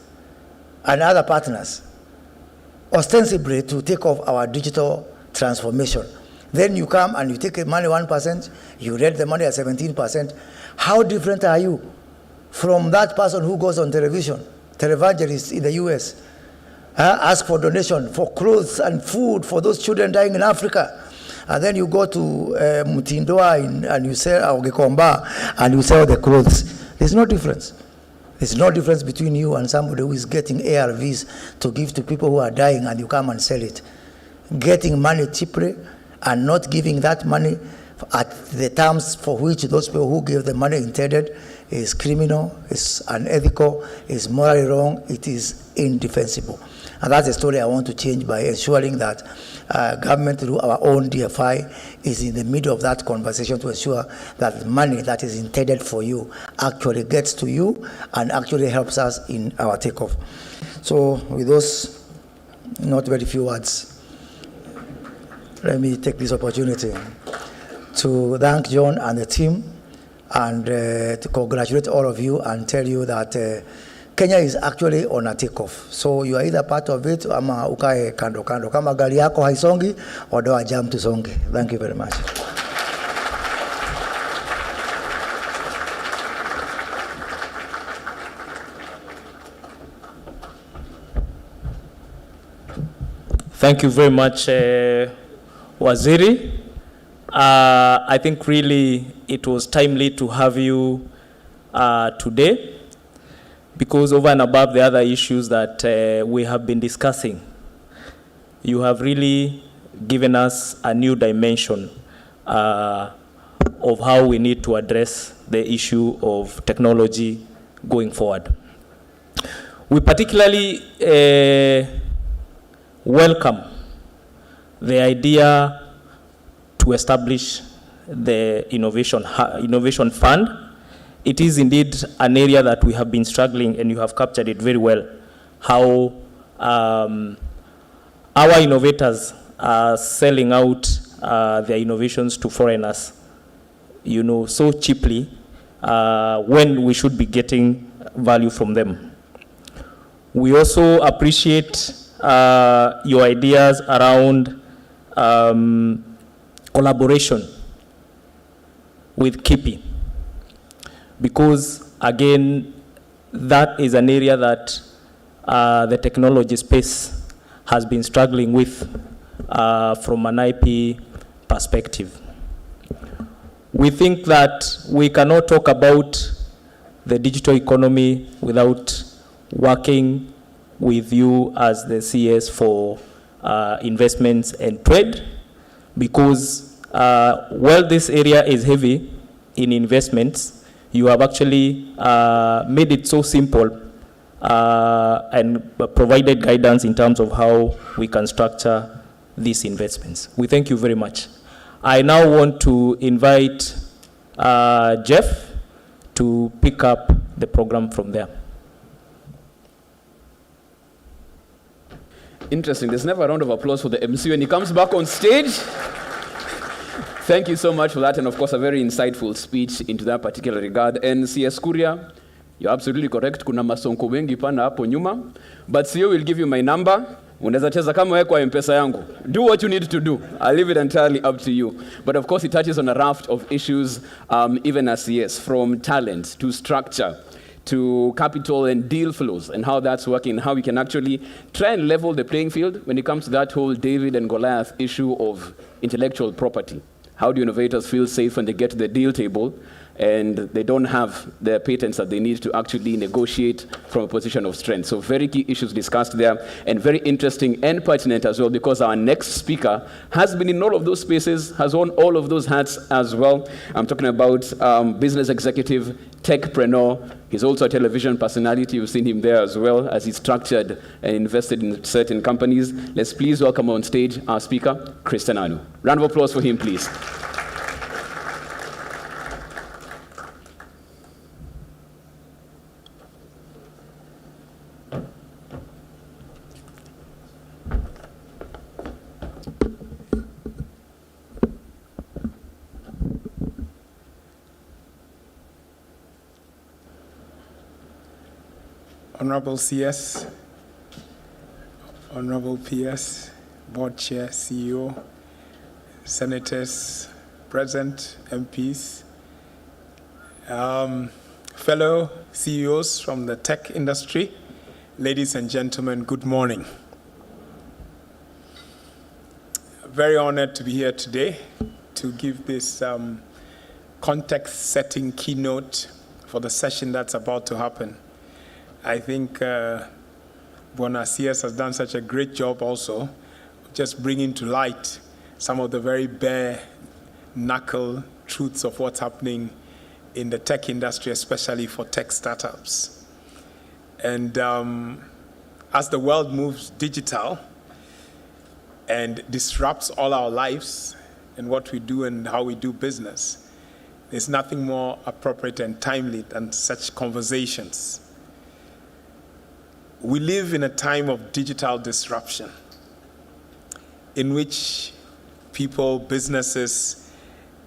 and other partners, ostensibly to take off our digital transformation. Then you come and you take money 1%, you rate the money at 17%. How different are you from that person who goes on television, televangelist in the US, ask for donation for clothes and food for those children dying in Africa? And then you go to Mutindoa and you sell Ogekomba and you sell the clothes. There's no difference. There's no difference between you and somebody who is getting ARVs to give to people who are dying and you come and sell it. Getting money cheaply and not giving that money at the terms for which those people who gave the money intended is criminal, is unethical, is morally wrong, it is indefensible. And that's the story I want to change by ensuring that government through our own DFI is in the middle of that conversation to ensure that the money that is intended for you actually gets to you and actually helps us in our takeoff. So with those not very few words, let me take this opportunity to thank John and the team and to congratulate all of you and tell you that Kenya is actually on a takeoff. So you are either part of it ama ukae kando kando. Kama gari yako haisongi, odoa jam tusonge. Thank you very much. Thank you very much, Waziri. I think really it was timely to have you today, because over and above the other issues that we have been discussing, you have really given us a new dimension of how we need to address the issue of technology going forward. We particularly welcome the idea to establish the Innovation Fund. It is indeed an area that we have been struggling, and you have captured it very well, how our innovators are selling out their innovations to foreigners, so cheaply, when we should be getting value from them. We also appreciate your ideas around collaboration with KIPI, because again, that is an area that the technology space has been struggling with from an IP perspective. We think that we cannot talk about the digital economy without working with you as the CS for investments and trade, because while this area is heavy in investments, you have actually made it so simple and provided guidance in terms of how we can structure these investments. We thank you very much. I now want to invite Jeff to pick up the program from there. Interesting. There's never a round of applause for the MC when he comes back on stage. Thank you so much for that, and of course a very insightful speech into that particular regard. And CS Kuria, you're absolutely correct. Kuna masonko wengi pana hapo nyuma, but CEO will give you my number. Unaweza cheza kama wewe kwa M-Pesa yangu. Do what you need to do. I'll leave it entirely up to you. But of course it touches on a raft of issues, even as CS, from talent to structure, to capital and deal flows, and how that's working, and how we can actually try and level the playing field when it comes to that whole David and Goliath issue of intellectual property. How do innovators feel safe when they get to the deal table and they don't have the patents that they need to actually negotiate from a position of strength? So very key issues discussed there, and very interesting and pertinent as well, because our next speaker has been in all of those spaces, has worn all of those hats as well. I'm talking about business executive, techpreneur. He's also a television personality. You've seen him there as well, as he's structured and invested in certain companies. Let's please welcome on stage our speaker, Christian Anu. Round of applause for him, please. Honorable CS, Honorable PS, Board Chair, CEO, Senators present, MPs, fellow CEOs from the tech industry, ladies and gentlemen, good morning. Very honored to be here today to give this context-setting keynote for the session that's about to happen. I think Bwana CS has done such a great job also, just bringing to light some of the very bare knuckle truths of what's happening in the tech industry, especially for tech startups. And as the world moves digital and disrupts all our lives and what we do and how we do business, there's nothing more appropriate and timely than such conversations. We live in a time of digital disruption in which people, businesses,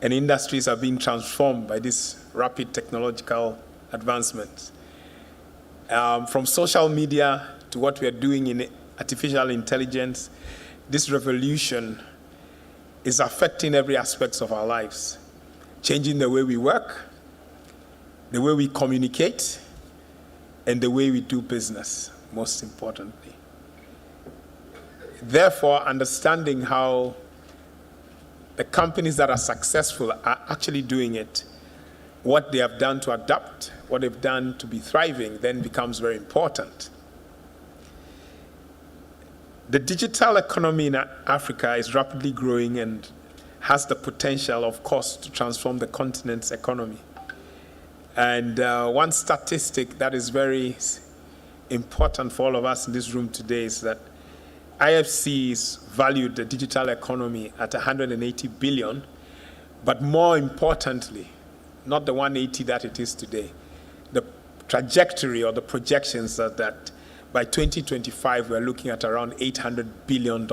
and industries are being transformed by this rapid technological advancement. From social media to what we are doing in artificial intelligence, this revolution is affecting every aspect of our lives, changing the way we work, the way we communicate, and the way we do business, most importantly. Therefore, understanding how the companies that are successful are actually doing it, what they have done to adapt, what they've done to be thriving, then becomes very important. The digital economy in Africa is rapidly growing and has the potential, of course, to transform the continent's economy. And one statistic that is very important for all of us in this room today is that IFC's valued the digital economy at 180 billion, but more importantly, not the 180 that it is today, the trajectory or the projections are that by 2025, we're looking at around $800 billion.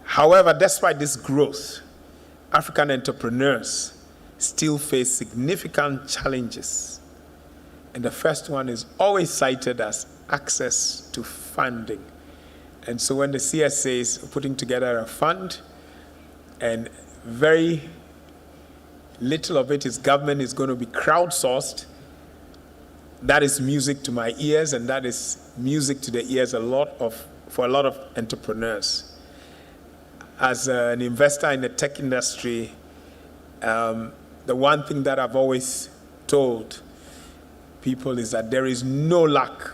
However, despite this growth, African entrepreneurs still face significant challenges. And the first one is always cited as access to funding. And so when the CSA is putting together a fund, and very little of it is government is going to be crowdsourced, that is music to my ears, and that is music to the ears for a lot of entrepreneurs. As an investor in the tech industry, the one thing that I've always told people is that there is no lack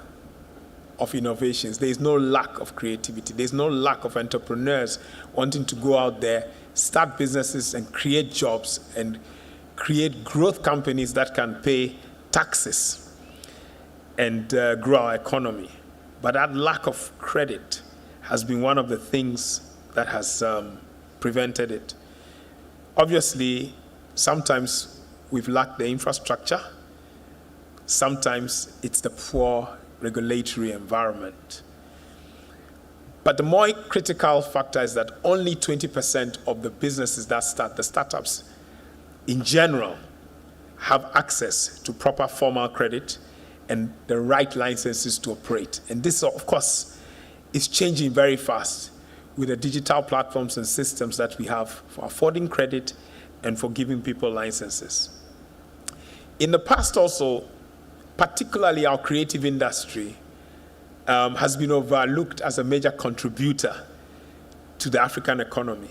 of innovations. There is no lack of creativity. There's no lack of entrepreneurs wanting to go out there, start businesses and create jobs and create growth companies that can pay taxes and grow our economy. But that lack of credit has been one of the things that has prevented it. Obviously, sometimes we've lacked the infrastructure. Sometimes it's the poor regulatory environment. But the more critical factor is that only 20% of the businesses that start, the startups in general, have access to proper formal credit and the right licenses to operate. And this, of course, is changing very fast with the digital platforms and systems that we have for affording credit and for giving people licenses. In the past also, particularly our creative industry has been overlooked as a major contributor to the African economy.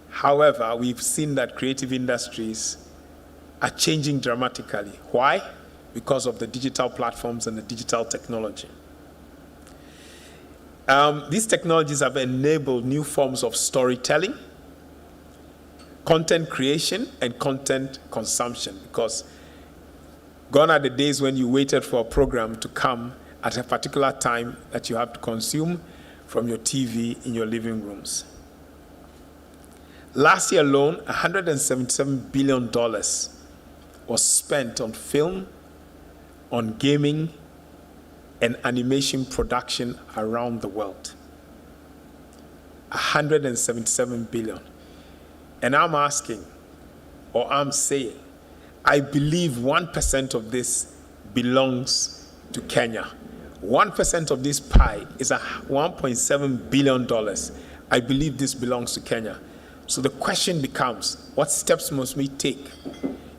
However, we've seen that creative industries are changing dramatically. Why? Because of the digital platforms and the digital technology. These technologies have enabled new forms of storytelling, content creation, and content consumption, because gone are the days when you waited for a program to come at a particular time that you have to consume from your TV in your living rooms. Last year alone, $177 billion was spent on film, on gaming, and animation production around the world. 177 billion. And I'm asking, or I'm saying, I believe 1% of this belongs to Kenya. 1% of this pie is $1.7 billion. I believe this belongs to Kenya. So the question becomes, what steps must we take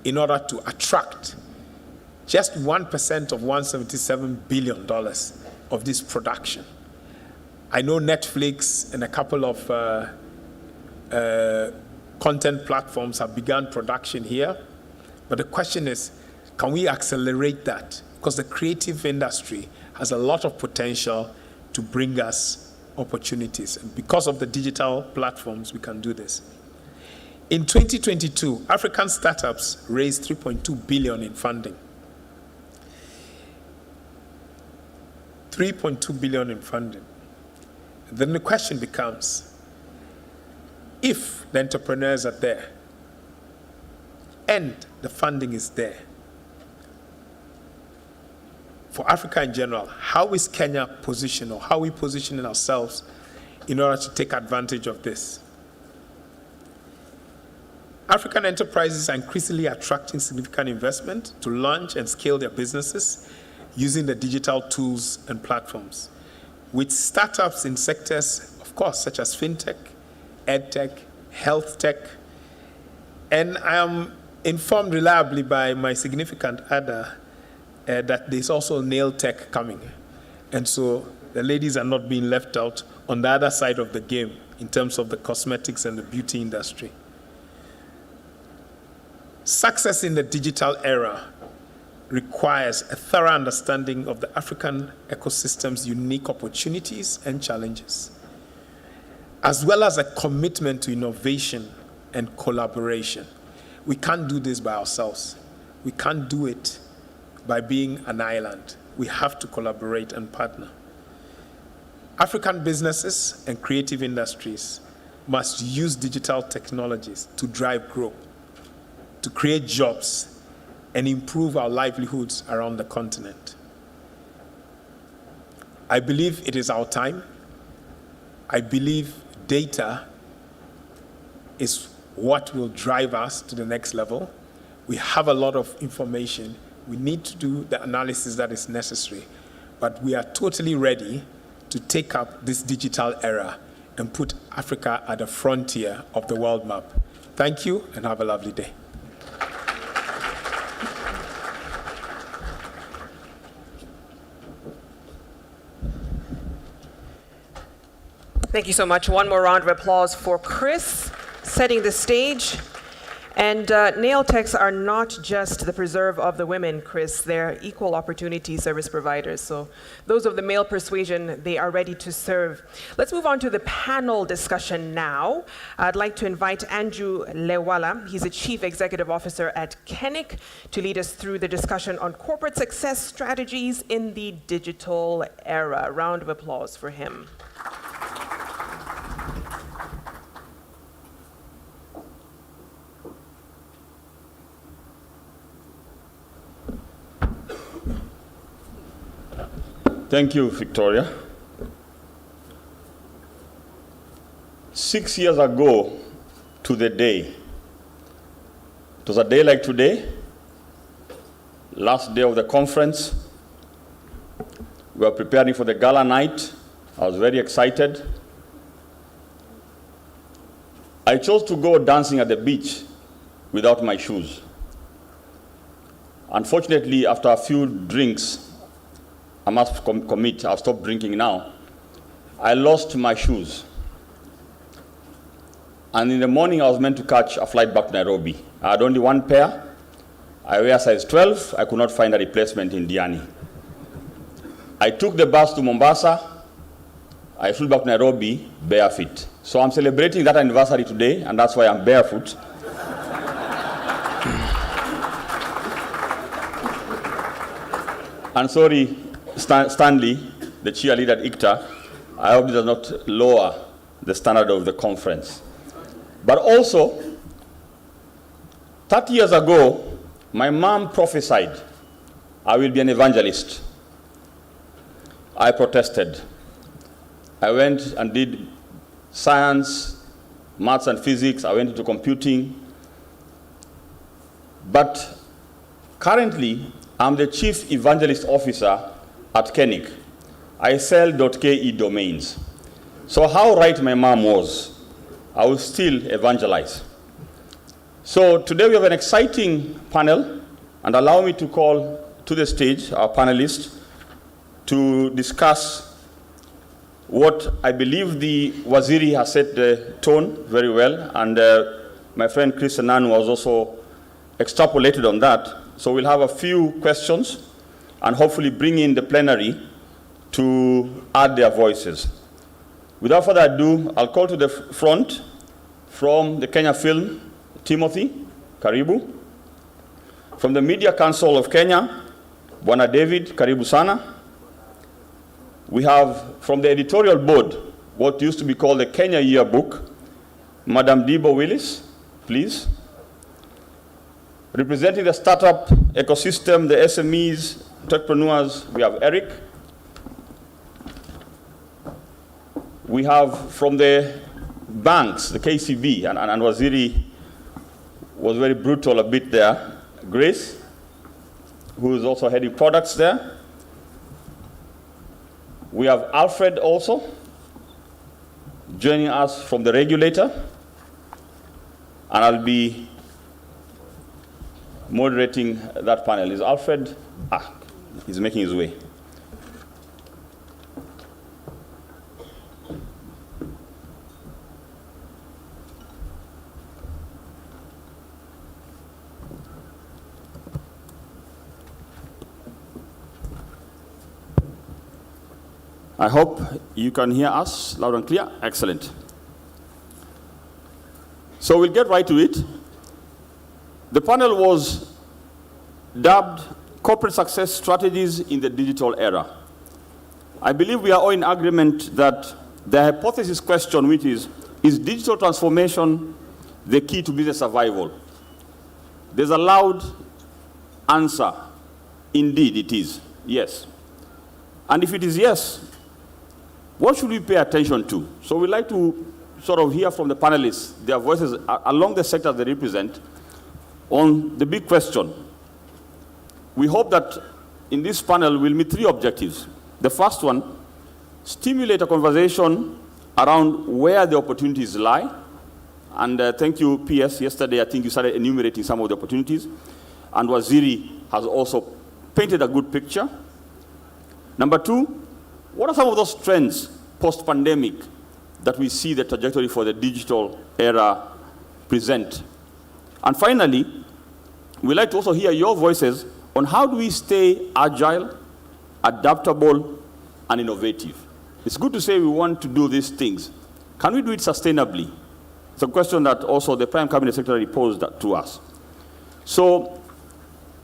in order to attract just 1% of $177 billion of this production? I know Netflix and a couple of content platforms have begun production here, but the question is, can we accelerate that? Because the creative industry has a lot of potential to bring us opportunities. And because of the digital platforms, we can do this. In 2022, African startups raised $3.2 billion in funding. 3.2 billion in funding. Then the question becomes, if the entrepreneurs are there and the funding is there, for Africa in general, how is Kenya positioned, or how are we positioning ourselves in order to take advantage of this? African enterprises are increasingly attracting significant investment to launch and scale their businesses using the digital tools and platforms, with startups in sectors, of course, such as fintech, edtech, health tech. And I am informed reliably by my significant other that there's also nail tech coming. And so the ladies are not being left out on the other side of the game in terms of the cosmetics and the beauty industry. Success in the digital era requires a thorough understanding of the African ecosystem's unique opportunities and challenges, as well as a commitment to innovation and collaboration. We can't do this by ourselves. We can't do it by being an island. We have to collaborate and partner. African businesses and creative industries must use digital technologies to drive growth, to create jobs, and improve our livelihoods around the continent. I believe it is our time. I believe data is what will drive us to the next level. We have a lot of information. We need to do the analysis that is necessary, but we are totally ready to take up this digital era and put Africa at the frontier of the world map. Thank you, and have a lovely day. Thank you so much. One more round of applause for Chris, setting the stage. And nail techs are not just the preserve of the women, Chris. They're equal opportunity service providers. So those of the male persuasion, they are ready to serve. Let's move on to the panel discussion now. I'd like to invite Andrew Lewala. He's a Chief Executive Officer at Kenik to lead us through the discussion on corporate success strategies in the digital era. Round of applause for him. Thank you, Victoria. 6 years ago to the day, it was a day like today, last day of the conference. We were preparing for the gala night. I was very excited. I chose to go dancing at the beach without my shoes. Unfortunately, after a few drinks, I must commit, I've stopped drinking now, I lost my shoes. And in the morning, I was meant to catch a flight back to Nairobi. I had only one pair. I wear size 12. I could not find a replacement in Diani. I took the bus to Mombasa. I flew back to Nairobi barefoot. So I'm celebrating that anniversary today, and that's why I'm barefoot. And sorry, Stanley, the cheerleader at ICTA, I hope it does not lower the standard of the conference. But also, 30 years ago, my mom prophesied, I will be an evangelist. I protested. I went and did science, maths and physics. I went into computing. But currently, I'm the Chief Evangelist Officer at Kenik. I sell .ke domains. So how right my mom was, I will still evangelize. So today we have an exciting panel, and allow me to call to the stage our panelists to discuss what I believe the Waziri has set the tone very well, and my friend Chris Ananu has also extrapolated on that. So we'll have a few questions and hopefully bring in the plenary to add their voices. Without further ado, I'll call to the front from the Kenya Film, Timothy Karibu. From the Media Council of Kenya, Bwana David Karibu Sana. We have from the editorial board, what used to be called the Kenya Yearbook, Madam Debo Willis, please. Representing the startup ecosystem, the SMEs, entrepreneurs, we have Eric. We have from the banks, the KCB, and Waziri was very brutal a bit there, Grace, who is also heading products there. We have Alfred also joining us from the regulator, and I'll be moderating that panel. Is Alfred? He's making his way. I hope you can hear us loud and clear. Excellent. So we'll get right to it. The panel was dubbed Corporate Success Strategies in the Digital Era. I believe we are all in agreement that the hypothesis question, which is digital transformation the key to business survival? There's a loud answer. Indeed, it is. Yes. And if it is yes, what should we pay attention to? So we'd like to sort of hear from the panelists, their voices along the sectors they represent, on the big question. We hope that in this panel we'll meet three objectives. The first one, stimulate a conversation around where the opportunities lie. And thank you, PS. Yesterday, I think you started enumerating some of the opportunities. And Waziri has also painted a good picture. Number two, what are some of those trends post-pandemic that we see the trajectory for the digital era present? And finally, we'd like to also hear your voices on how do we stay agile, adaptable, and innovative. It's good to say we want to do these things. Can we do it sustainably? It's a question that also the Prime Cabinet Secretary posed to us. So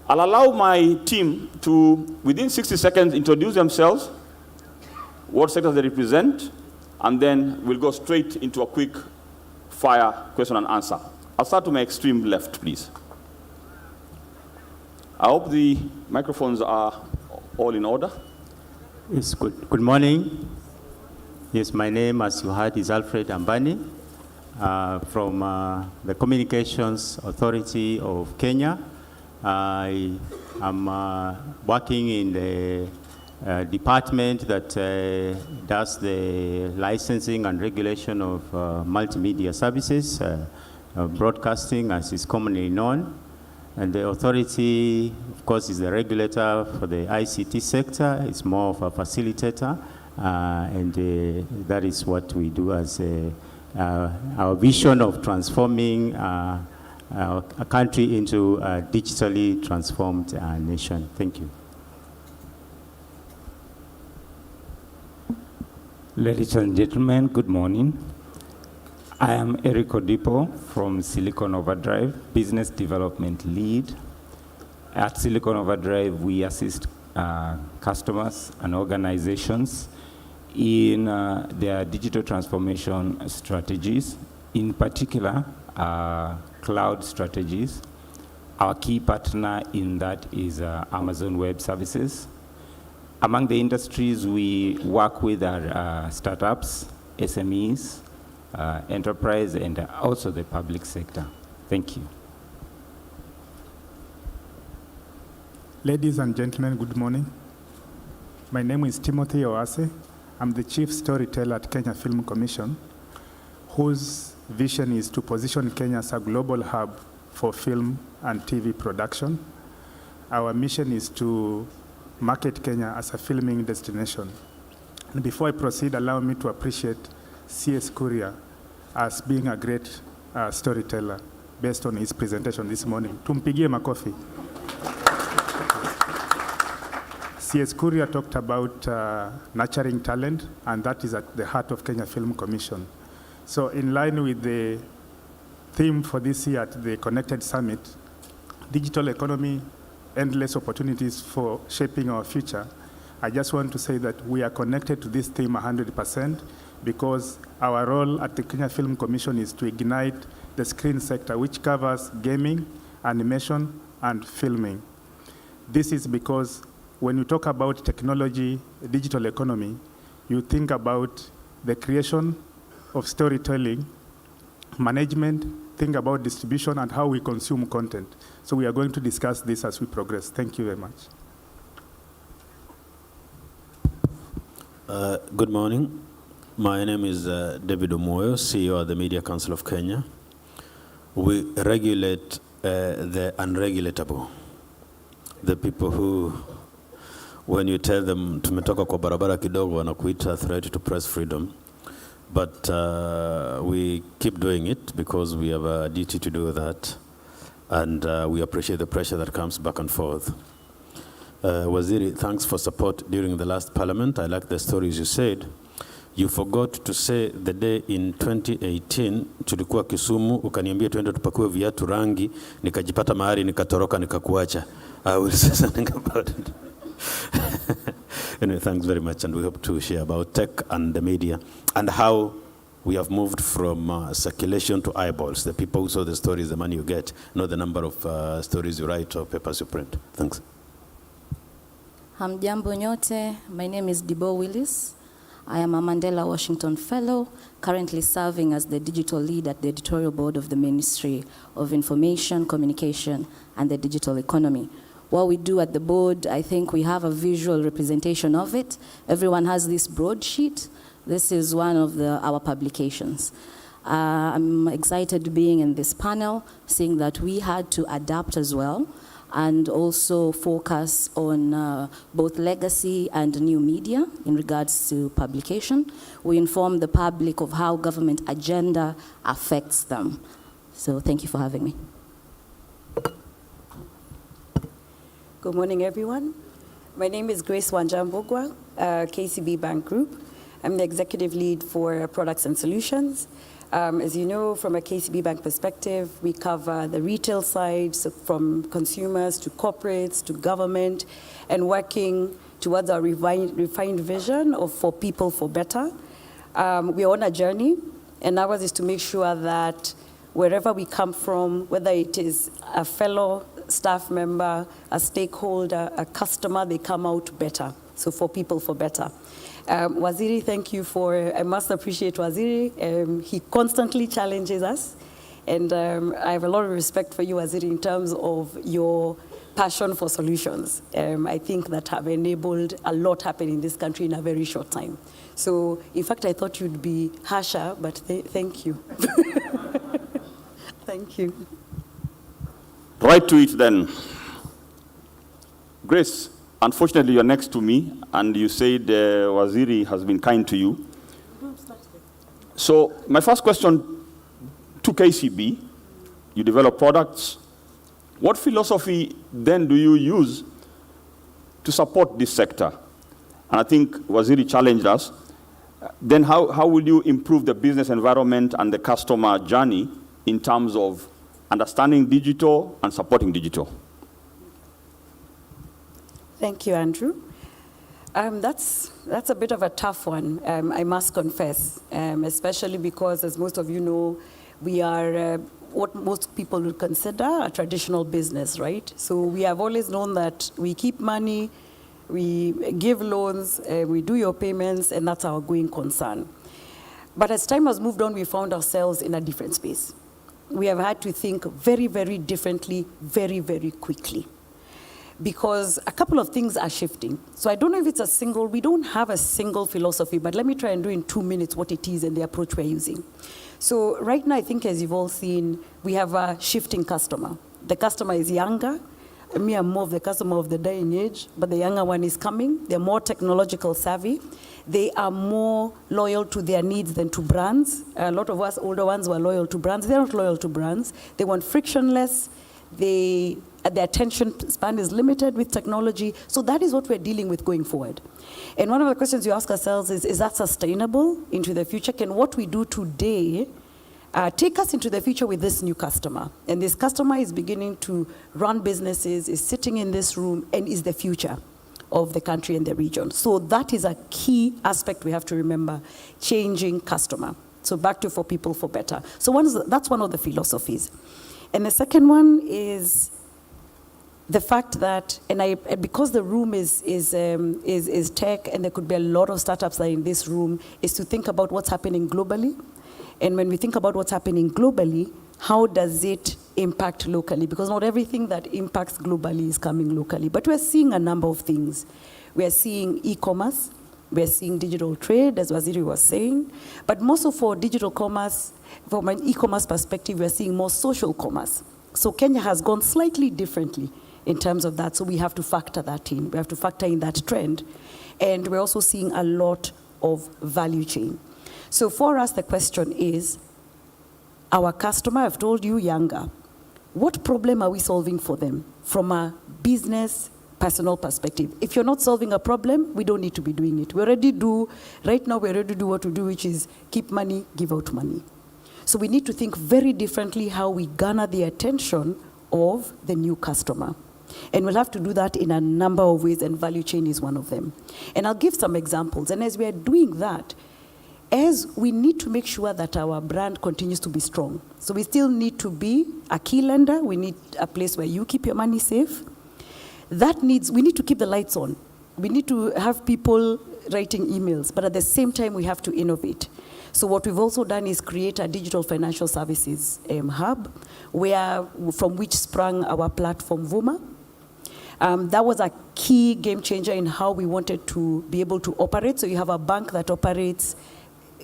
I'll allow my team to, within 60 seconds, introduce themselves, what sectors they represent, and then we'll go straight into a quick fire question and answer. I'll start to my extreme left, please. I hope the microphones are all in order. Yes, good morning. Yes, my name, as you heard, is Alfred Ambani from the Communications Authority of Kenya. I am working in the department that does the licensing and regulation of multimedia services, broadcasting as is commonly known. And the authority, of course, is the regulator for the ICT sector. It's more of a facilitator, and that is what we do as our vision of transforming a country into a digitally transformed nation. Thank you. Ladies and gentlemen, good morning. I am Eric Odipo from Silicon Overdrive, Business Development Lead. At Silicon Overdrive, we assist customers and organizations in their digital transformation strategies, in particular, cloud strategies. Our key partner in that is Amazon Web Services. Among the industries we work with are startups, SMEs, enterprise, and also the public sector. Thank you. Ladies and gentlemen, good morning. My name is Timothy Oase. I'm the Chief Storyteller at Kenya Film Commission, whose vision is to position Kenya as a global hub for film and TV production. Our mission is to market Kenya as a filming destination. And before I proceed, allow me to appreciate C.S. Kuria as being a great storyteller based on his presentation this morning. Tumpigie makofi. C.S. Kuria talked about nurturing talent, and that is at the heart of Kenya Film Commission. So in line with the theme for this year at the Connected Summit, digital economy, endless opportunities for shaping our future, I just want to say that we are connected to this theme 100% because our role at the Kenya Film Commission is to ignite the screen sector, which covers gaming, animation, and filming. This is because when you talk about technology, digital economy, you think about the creation of storytelling, management, think about distribution, and how we consume content. So we are going to discuss this as we progress. Thank you very much. Good morning. My name is David Omoyo, CEO of the Media Council of Kenya. We regulate the unregulatable, the people who, when you tell them tumetoka kwa barabara kidogo, wanakuita threat to press freedom. But we keep doing it because we have a duty to do that, and we appreciate the pressure that comes back and forth. Waziri, thanks for support during the last parliament. I like the stories you said. You forgot to say the day in 2018 tulikuwa Kisumu, ukaniambia tuende tupakue viatu rangi, nikajipata mahali nikatoroka nikakuacha. I will say something about it. Anyway, thanks very much, and we hope to share about tech and the media and how we have moved from circulation to eyeballs. The people who saw the stories, the money you get, not the number of stories you write or papers you print. Thanks. Hamjambo nyote. My name is Debo Willis. I am a Mandela Washington Fellow, currently serving as the digital lead at the editorial board of the Ministry of Information, Communication, and the Digital Economy. What we do at the board, I think we have a visual representation of it. Everyone has this broadsheet. This is one of our publications. I'm excited being in this panel, seeing that we had to adapt as well, and also focus on both legacy and new media in regards to publication. We inform the public of how government agenda affects them. So thank you for having me. Good morning, everyone. My name is Grace Wanjambogwa, KCB Bank Group. I'm the executive lead for products and solutions. As you know, from a KCB Bank perspective, we cover the retail side, so from consumers to corporates to government, and working towards our refined vision of for people for better. We're on a journey, and ours is to make sure that wherever we come from, whether it is a fellow staff member, a stakeholder, a customer, they come out better. So for people for better. Waziri, thank you for, I must appreciate Waziri. He constantly challenges us. And I have a lot of respect for you, Waziri, in terms of your passion for solutions. I think that have enabled a lot happen in this country in a very short time. So, in fact, I thought you'd be harsher, but thank you. Thank you. Right to it then. Grace, unfortunately you're next to me, and you said Waziri has been kind to you. So my first question to KCB, you develop products. What philosophy then do you use to support this sector? And I think Waziri challenged us. Then how will you improve the business environment and the customer journey in terms of understanding digital and supporting digital? Thank you, Andrew. That's a bit of a tough one, I must confess, especially because, as most of you know, we are what most people would consider a traditional business, right? So we have always known that we keep money, we give loans, we do your payments, and that's our going concern. But as time has moved on, we found ourselves in a different space. We have had to think very, very differently, very, very quickly. Because a couple of things are shifting. So I don't know if it's we don't have a single philosophy, but let me try and do in 2 minutes what it is and the approach we're using. So right now, I think as you've all seen, we have a shifting customer. The customer is younger. Me, I'm more of the customer of the dying age, but the younger one is coming. They're more technological savvy. They are more loyal to their needs than to brands. A lot of us older ones were loyal to brands. They're not loyal to brands. They want frictionless. Their attention span is limited with technology. So that is what we're dealing with going forward. And one of the questions you ask ourselves is that sustainable into the future? Can what we do today take us into the future with this new customer? And this customer is beginning to run businesses, is sitting in this room, and is the future. of the country and the region. So that is a key aspect we have to remember, changing customer. So back to for people, for better. So that's one of the philosophies. And the second one is the fact that, because the room is tech, and there could be a lot of startups that are in this room, is to think about what's happening globally. And when we think about what's happening globally, how does it impact locally? Because not everything that impacts globally is coming locally. But we're seeing a number of things. We're seeing e-commerce. We're seeing digital trade, as Waziri was saying. But most of for digital commerce, from an e-commerce perspective, we're seeing more social commerce. So Kenya has gone slightly differently in terms of that. So we have to factor that in. We have to factor in that trend. And we're also seeing a lot of value chain. So for us, the question is, our customer, I've told you, younger, what problem are we solving for them from a business, personal perspective? If you're not solving a problem, we don't need to be doing it. Right now we already do what we do, which is keep money, give out money. So we need to think very differently how we garner the attention of the new customer. And we'll have to do that in a number of ways, and value chain is one of them. And I'll give some examples. And as we are doing that, as we need to make sure that our brand continues to be strong. So we still need to be a key lender. We need a place where you keep your money safe. We need to keep the lights on. We need to have people writing emails, but at the same time, we have to innovate. So what we've also done is create a digital financial services hub, from which sprung our platform, Vuma. That was a key game changer in how we wanted to be able to operate. So you have a bank that operates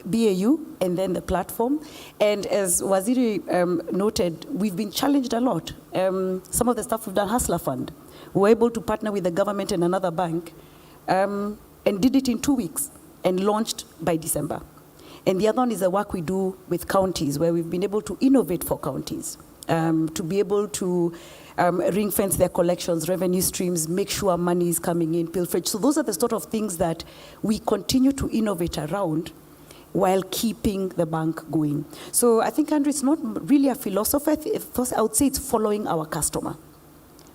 BAU and then the platform. And as Waziri noted, we've been challenged a lot. Some of the stuff we've done, Hustler Fund, we were able to partner with the government and another bank and did it in 2 weeks and launched by December. And the other one is the work we do with counties, where we've been able to innovate for counties, to be able to ring fence their collections, revenue streams, make sure money is coming in, pilferage. So those are the sort of things that we continue to innovate around while keeping the bank going. So I think, Andrew, it's not really a philosophy. First, I would say it's following our customer,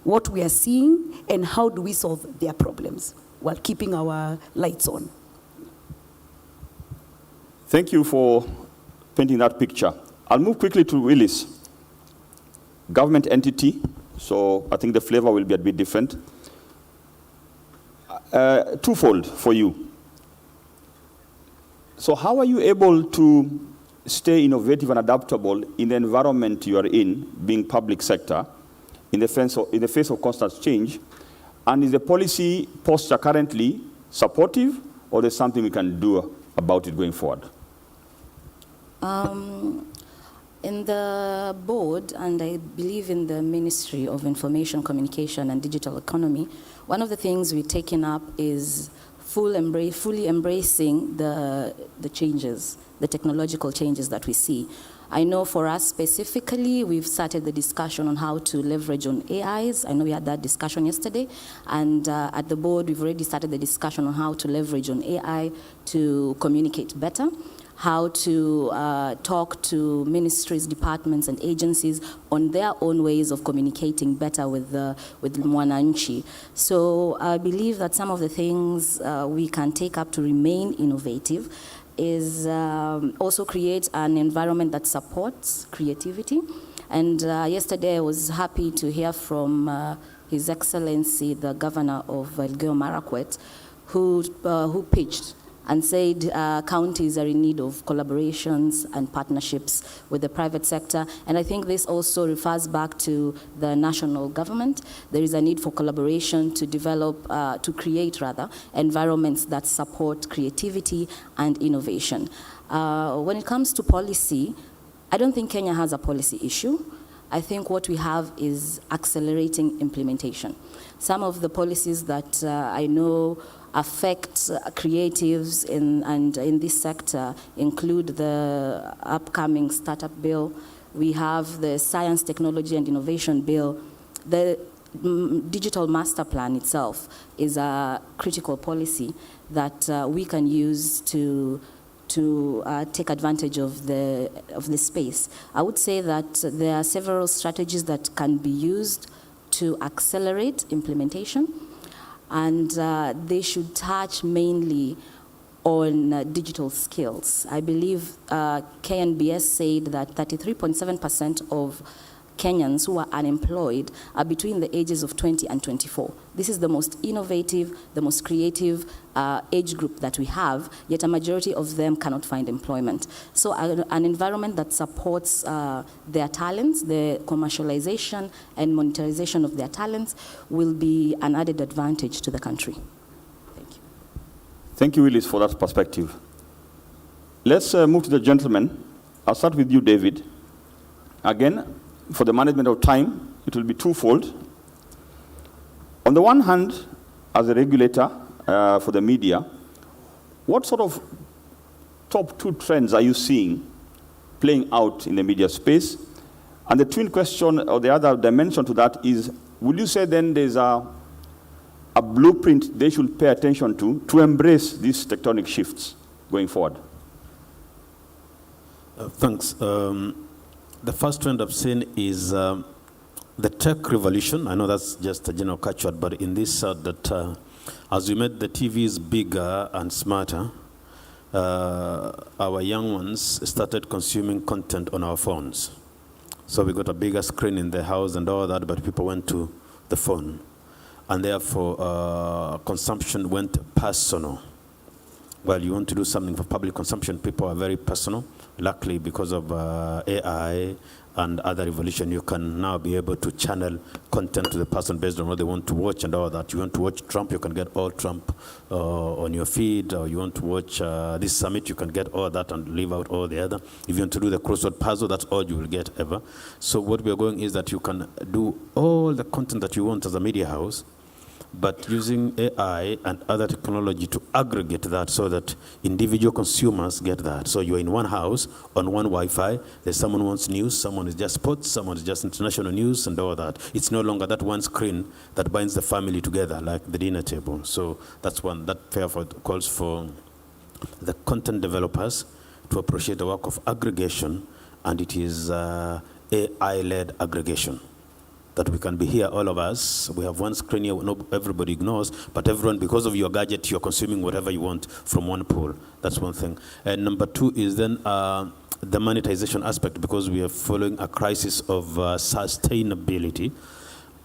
what we are seeing, and how do we solve their problems while keeping our lights on. Thank you for painting that picture. I'll move quickly to Willis. Government entity, so I think the flavor will be a bit different. Twofold for you. So how are you able to stay innovative and adaptable in the environment you are in, being public sector, in the face of constant change? And is the policy posture currently supportive, or there's something we can do about it going forward? In the board, and I believe in the Ministry of Information, Communication and Digital Economy, one of the things we've taken up is fully embracing the changes, the technological changes that we see. I know for us specifically, we've started the discussion on how to leverage on AIs. I know we had that discussion yesterday. And at the board, we've already started the discussion on how to leverage on AI to communicate better, how to talk to ministries, departments, and agencies on their own ways of communicating better with Mwananchi. So I believe that some of the things we can take up to remain innovative is also create an environment that supports creativity. And yesterday I was happy to hear from His Excellency, the Governor of Elgeyo Marakwet, who pitched and said counties are in need of collaborations and partnerships with the private sector. And I think this also refers back to the national government. There is a need for collaboration to develop, to create rather, environments that support creativity and innovation. When it comes to policy, I don't think Kenya has a policy issue. I think what we have is accelerating implementation. Some of the policies that I know affect creatives in this sector include the upcoming startup bill. We have the science, technology, and innovation bill. The digital master plan itself is a critical policy that we can use to take advantage of the space. I would say that there are several strategies that can be used to accelerate implementation. and they should touch mainly on digital skills. I believe KNBS said that 33.7% of Kenyans who are unemployed are between the ages of 20 and 24. This is the most innovative, the most creative age group that we have, yet a majority of them cannot find employment. So an environment that supports their talents, the commercialization and monetization of their talents will be an added advantage to the country. Thank you. Thank you, Willis, for that perspective. Let's move to the gentleman. I'll start with you, David. Again, for the management of time, it will be twofold. On the one hand, as a regulator for the media, what sort of top 2 trends are you seeing playing out in the media space? And the twin question, or the other dimension to that is, will you say then there's a blueprint they should pay attention to embrace these tectonic shifts going forward? Thanks. The first trend I've seen is the tech revolution. I know that's just a general catchword, but in this that as we made the TVs bigger and smarter, our young ones started consuming content on our phones. So we got a bigger screen in the house and all that, but people went to the phone. And therefore, consumption went personal. Well, you want to do something for public consumption, people are very personal. Luckily, because of AI and other revolution, you can now be able to channel content to the person based on what they want to watch and all that. You want to watch Trump, you can get all Trump on your feed, or you want to watch this summit, you can get all that and leave out all the other. If you want to do the crossword puzzle, that's all you will get ever. So what we are going is that you can do all the content that you want as a media house, but using AI and other technology to aggregate that so that individual consumers get that. So you're in one house, on one Wi-Fi, there's someone who wants news, someone is just sports, someone is just international news and all that. It's no longer that one screen that binds the family together like the dinner table. So that's one, that therefore calls for the content developers to appreciate the work of aggregation, and it is AI-led aggregation. That we can be here, all of us. We have one screen here, everybody ignores, but everyone, because of your gadget, you're consuming whatever you want from one pool. That's one thing. And number 2 is then the monetization aspect, because we are following a crisis of sustainability.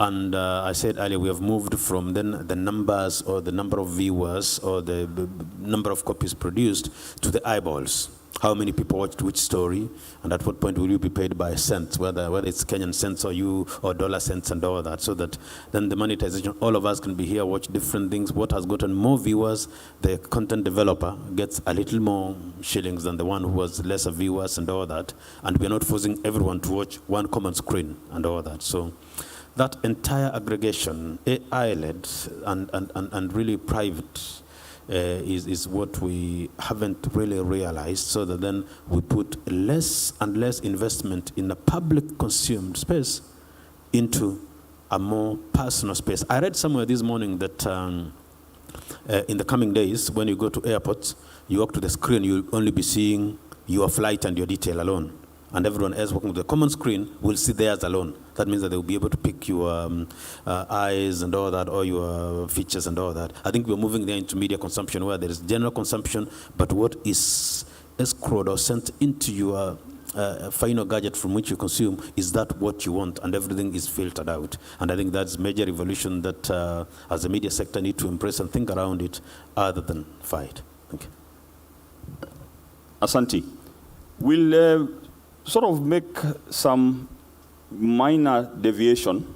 And I said earlier, we have moved from then the numbers or the number of viewers or the number of copies produced to the eyeballs. How many people watched which story, and at what point will you be paid by cents, whether it's Kenyan cents or you or dollar cents and all that, so that then the monetization, all of us can be here, watch different things. What has gotten more viewers, the content developer gets a little more shillings than the one who has lesser viewers and all that, and we're not forcing everyone to watch one common screen and all that. So that entire aggregation, AI-led and really private, is what we haven't really realized, so that then we put less and less investment in a public consumed space into a more personal space. I read somewhere this morning that in the coming days, when you go to airports, you walk to the screen, you'll only be seeing your flight and your detail alone. And everyone else walking to the common screen will see theirs alone. That means that they'll be able to pick your eyes and all that, or your features and all that. I think we're moving there into media consumption, where there is general consumption, but what is escrowed or sent into your final gadget from which you consume, is that what you want, and everything is filtered out. And I think that's major evolution that as a media sector need to embrace and think around it other than fight. Thank you. Asante. We'll sort of make some minor deviation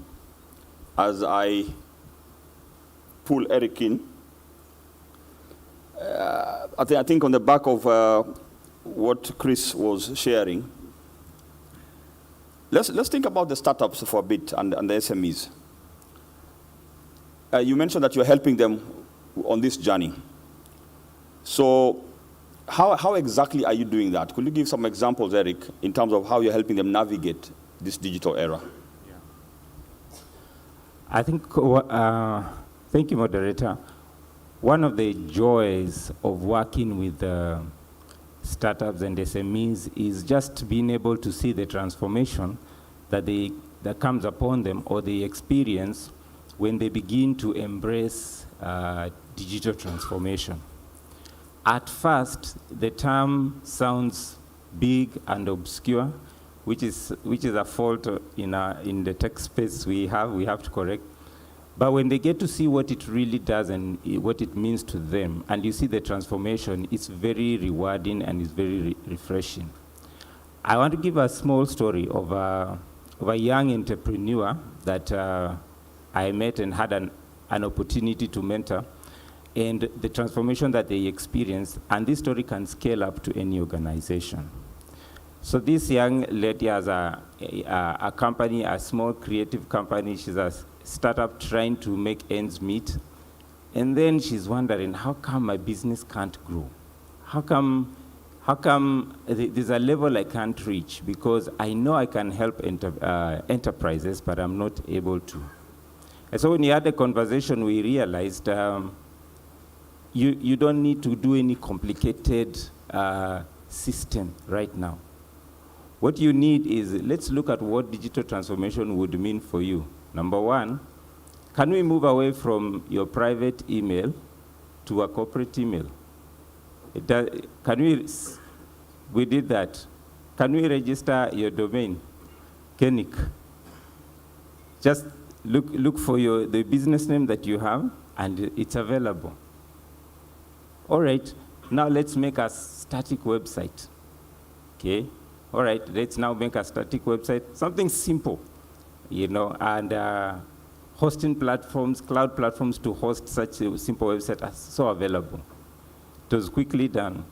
as I pull Eric in. I think on the back of what Chris was sharing, let's think about the startups for a bit and the SMEs. You mentioned that you're helping them on this journey. So how exactly are you doing that? Could you give some examples, Eric, in terms of how you're helping them navigate this digital era? Yeah. I think, thank you, moderator. One of the joys of working with startups and SMEs is just being able to see the transformation that comes upon them, or they experience when they begin to embrace digital transformation. At first, the term sounds big and obscure, which is a fault in the tech space we have to correct. But when they get to see what it really does and what it means to them, and you see the transformation, it's very rewarding and it's very refreshing. I want to give a small story of a young entrepreneur that I met and had an opportunity to mentor, and the transformation that they experienced, and this story can scale up to any organization. So this young lady has a company, a small creative company. She's a startup trying to make ends meet. And then she's wondering, how come my business can't grow? How come there's a level I can't reach? Because I know I can help enterprises, but I'm not able to. And so when we had a conversation, we realized you don't need to do any complicated system right now. What you need is, let's look at what digital transformation would mean for you. Number one, can we move away from your private email to a corporate email? We did that. Can we register your domain? Kenik. Just look for the business name that you have, and it's available. All right, now let's make a static website. Okay, all right, let's now make a static website, something simple, and hosting platforms, cloud platforms to host such a simple website are so available. It was quickly done.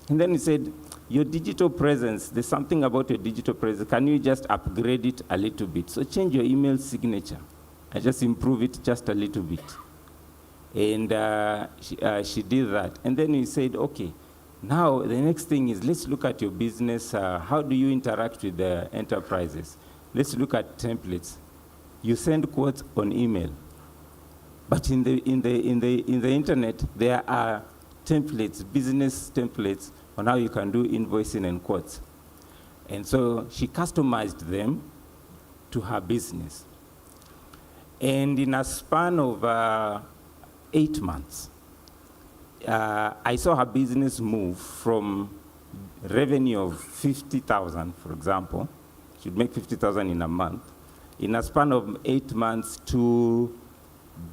And then he said, your digital presence, there's something about your digital presence, can you just upgrade it a little bit? So change your email signature and just improve it just a little bit. And she did that. And then we said, okay, now the next thing is, let's look at your business. How do you interact with the enterprises? Let's look at templates. You send quotes on email, but in the internet there are templates, business templates, on how you can do invoicing and quotes. And so she customized them to her business. And in a span of 8 months, I saw her business move from revenue of 50,000, for example, she'd make 50,000 in a month, in a span of 8 months to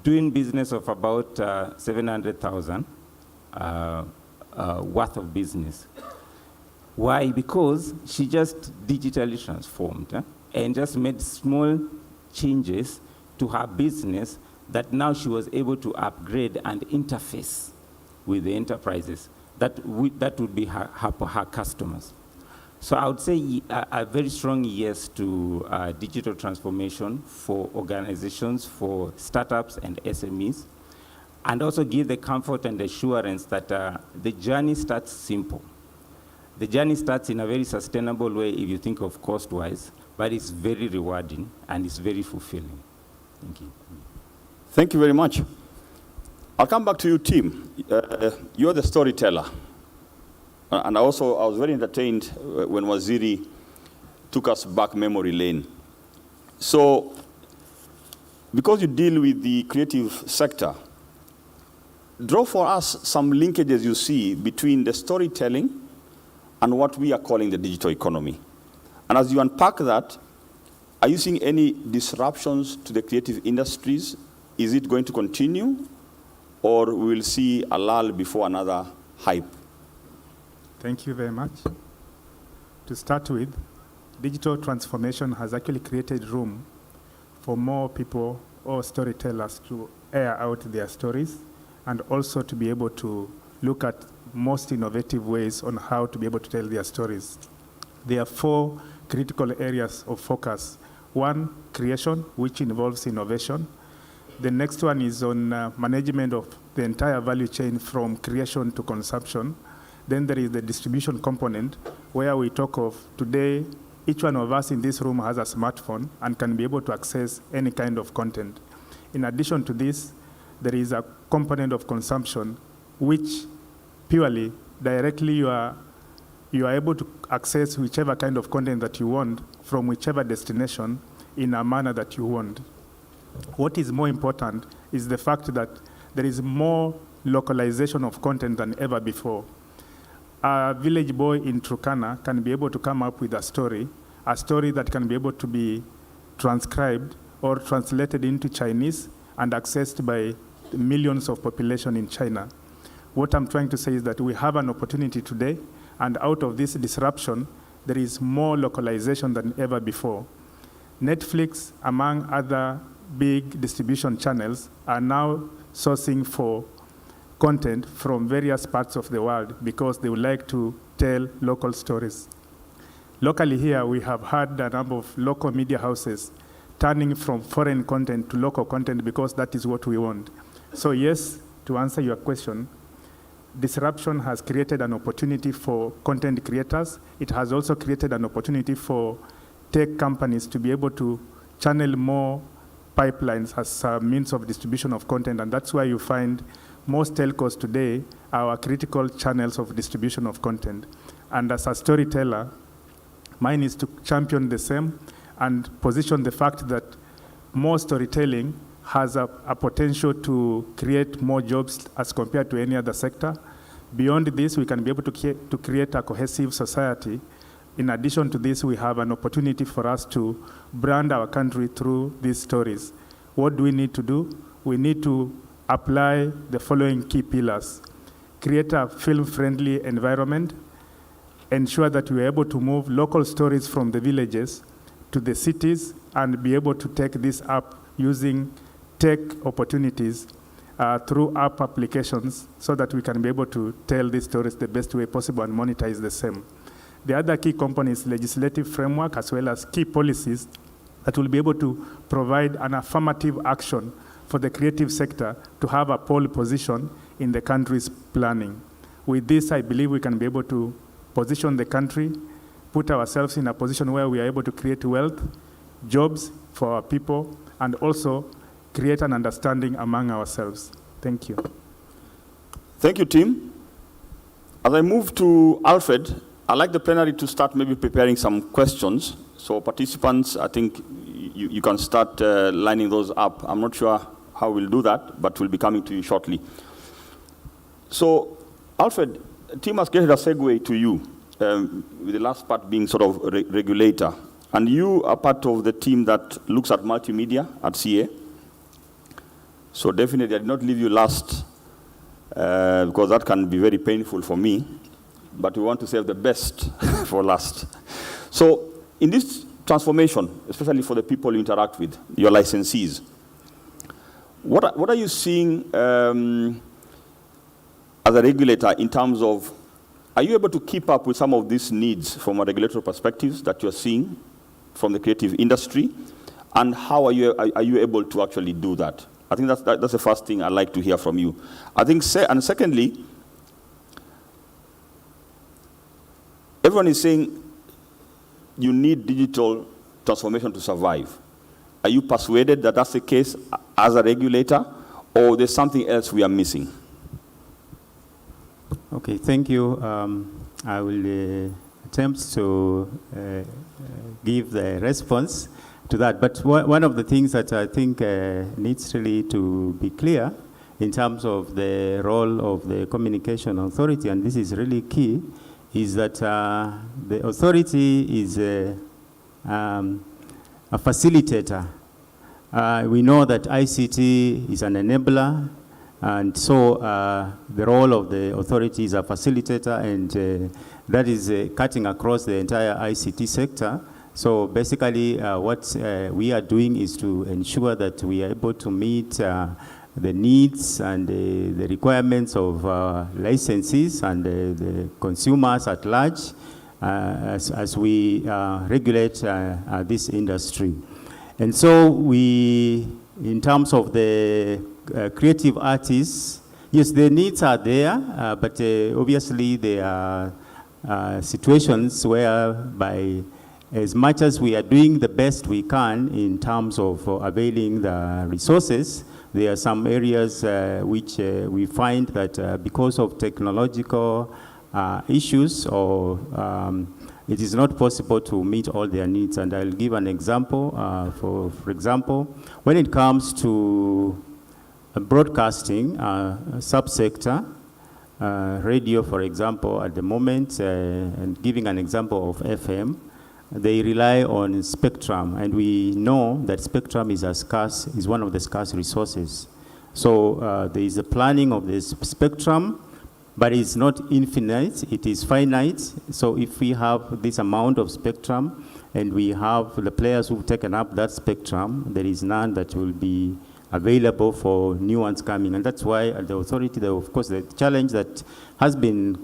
doing business of about 700,000 worth of business. Why? Because she just digitally transformed and just made small changes to her business that now she was able to upgrade and interface with the enterprises that would be her customers. So I would say a very strong yes to digital transformation for organizations, for startups and SMEs, and also give the comfort and assurance that the journey starts simple. The journey starts in a very sustainable way if you think of cost-wise, but it's very rewarding and it's very fulfilling. Thank you. Thank you very much. I'll come back to you, Tim. You're the storyteller. And I was very entertained when Waziri took us back memory lane. So, because you deal with the creative sector, draw for us some linkages you see between the storytelling and what we are calling the digital economy. And as you unpack that, are you seeing any disruptions to the creative industries? Is it going to continue, or we will see a lull before another hype? Thank you very much. To start with, digital transformation has actually created room for more people or storytellers to air out their stories, and also to be able to look at most innovative ways on how to be able to tell their stories. There are 4 critical areas of focus. 1, creation, which involves innovation. The next one is on management of the entire value chain from creation to consumption. Then there is the distribution component, where we talk of today, each one of us in this room has a smartphone and can be able to access any kind of content. In addition to this, there is a component of consumption, which purely, directly you are able to access whichever kind of content that you want from whichever destination in a manner that you want. What is more important is the fact that there is more localization of content than ever before. A village boy in Turkana can be able to come up with a story that can be able to be transcribed or translated into Chinese and accessed by millions of population in China. What I'm trying to say is that we have an opportunity today, and out of this disruption, there is more localization than ever before. Netflix, among other big distribution channels, are now sourcing for content from various parts of the world because they would like to tell local stories. Locally here, we have had a number of local media houses turning from foreign content to local content because that is what we want. So yes, to answer your question, disruption has created an opportunity for content creators. It has also created an opportunity for tech companies to be able to channel more pipelines as a means of distribution of content, and that's why you find most telcos today are our critical channels of distribution of content. And as a storyteller, mine is to champion the same and position the fact that more storytelling has a potential to create more jobs as compared to any other sector. Beyond this, we can be able to create a cohesive society. In addition to this, we have an opportunity for us to brand our country through these stories. What do we need to do? We need to apply the following key pillars. Create a film-friendly environment, ensure that we are able to move local stories from the villages to the cities, and be able to take this up using tech opportunities through app applications so that we can be able to tell these stories the best way possible and monetize the same. The other key component is legislative framework as well as key policies that will be able to provide an affirmative action for the creative sector to have a pole position in the country's planning. With this, I believe we can be able to position the country, put ourselves in a position where we are able to create wealth, jobs for our people, and also create an understanding among ourselves. Thank you. Thank you, Tim. As I move to Alfred, I'd like the plenary to start maybe preparing some questions. So participants, I think you can start lining those up. I'm not sure how we'll do that, but we'll be coming to you shortly. So, Alfred, Tim has created a segue to you, with the last part being sort of regulator. And you are part of the team that looks at multimedia at CA. So definitely I did not leave you last, because that can be very painful for me. But we want to save the best for last. So in this transformation, especially for the people you interact with, your licensees, what are you seeing as a regulator in terms of, are you able to keep up with some of these needs from a regulatory perspective that you're seeing from the creative industry? And how are you able to actually do that? I think that's the first thing I'd like to hear from you. I think, and secondly, everyone is saying you need digital transformation to survive. Are you persuaded that that's the case as a regulator, or there's something else we are missing? Okay, thank you. I will attempt to give the response to that. But one of the things that I think needs really to be clear in terms of the role of the communication authority, and this is really key, is that the authority is a facilitator. We know that ICT is an enabler, and so the role of the authority is a facilitator, and that is cutting across the entire ICT sector. So basically what we are doing is to ensure that we are able to meet the needs and the requirements of licensees and the consumers at large as we regulate this industry. And so we, in terms of the creative artists, yes, the needs are there, but obviously there are situations whereby as much as we are doing the best we can in terms of availing the resources, there are some areas which we find that because of technological issues or it is not possible to meet all their needs. And I'll give an example. For example, when it comes to broadcasting subsector, radio, for example, at the moment, and giving an example of FM, they rely on spectrum, and we know that spectrum is one of the scarce resources. So there is a planning of this spectrum, but it's not infinite, it is finite. So if we have this amount of spectrum, and we have the players who've taken up that spectrum, there is none that will be available for new ones coming. And that's why at the authority, of course, the challenge that has been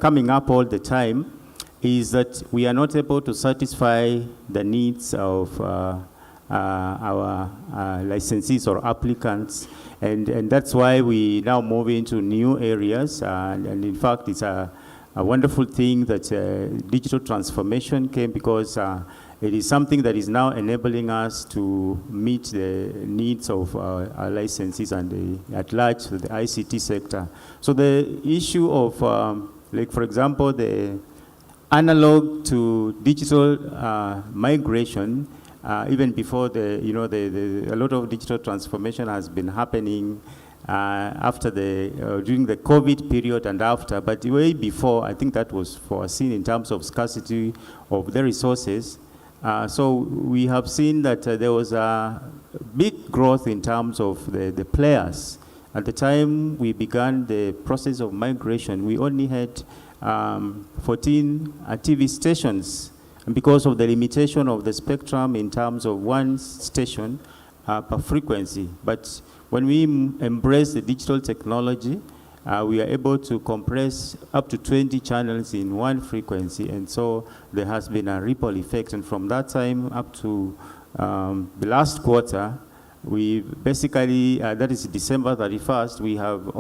coming up all the time is that we are not able to satisfy the needs of our licensees or applicants. And that's why we now move into new areas. And in fact, it's a wonderful thing that digital transformation came, because it is something that is now enabling us to meet the needs of our licensees and at large the ICT sector. So the issue of, like for example, the analog to digital migration, even before a lot of digital transformation has been happening after during the COVID period and after, but way before, I think that was foreseen in terms of scarcity of the resources. So we have seen that there was a big growth in terms of the players. At the time we began the process of migration, we only had 14 TV stations, and because of the limitation of the spectrum in terms of one station per frequency. But when we embrace the digital technology, we are able to compress up to 20 channels in one frequency, and so there has been a ripple effect. And from that time up to the last quarter, we basically, that is December 31st, we have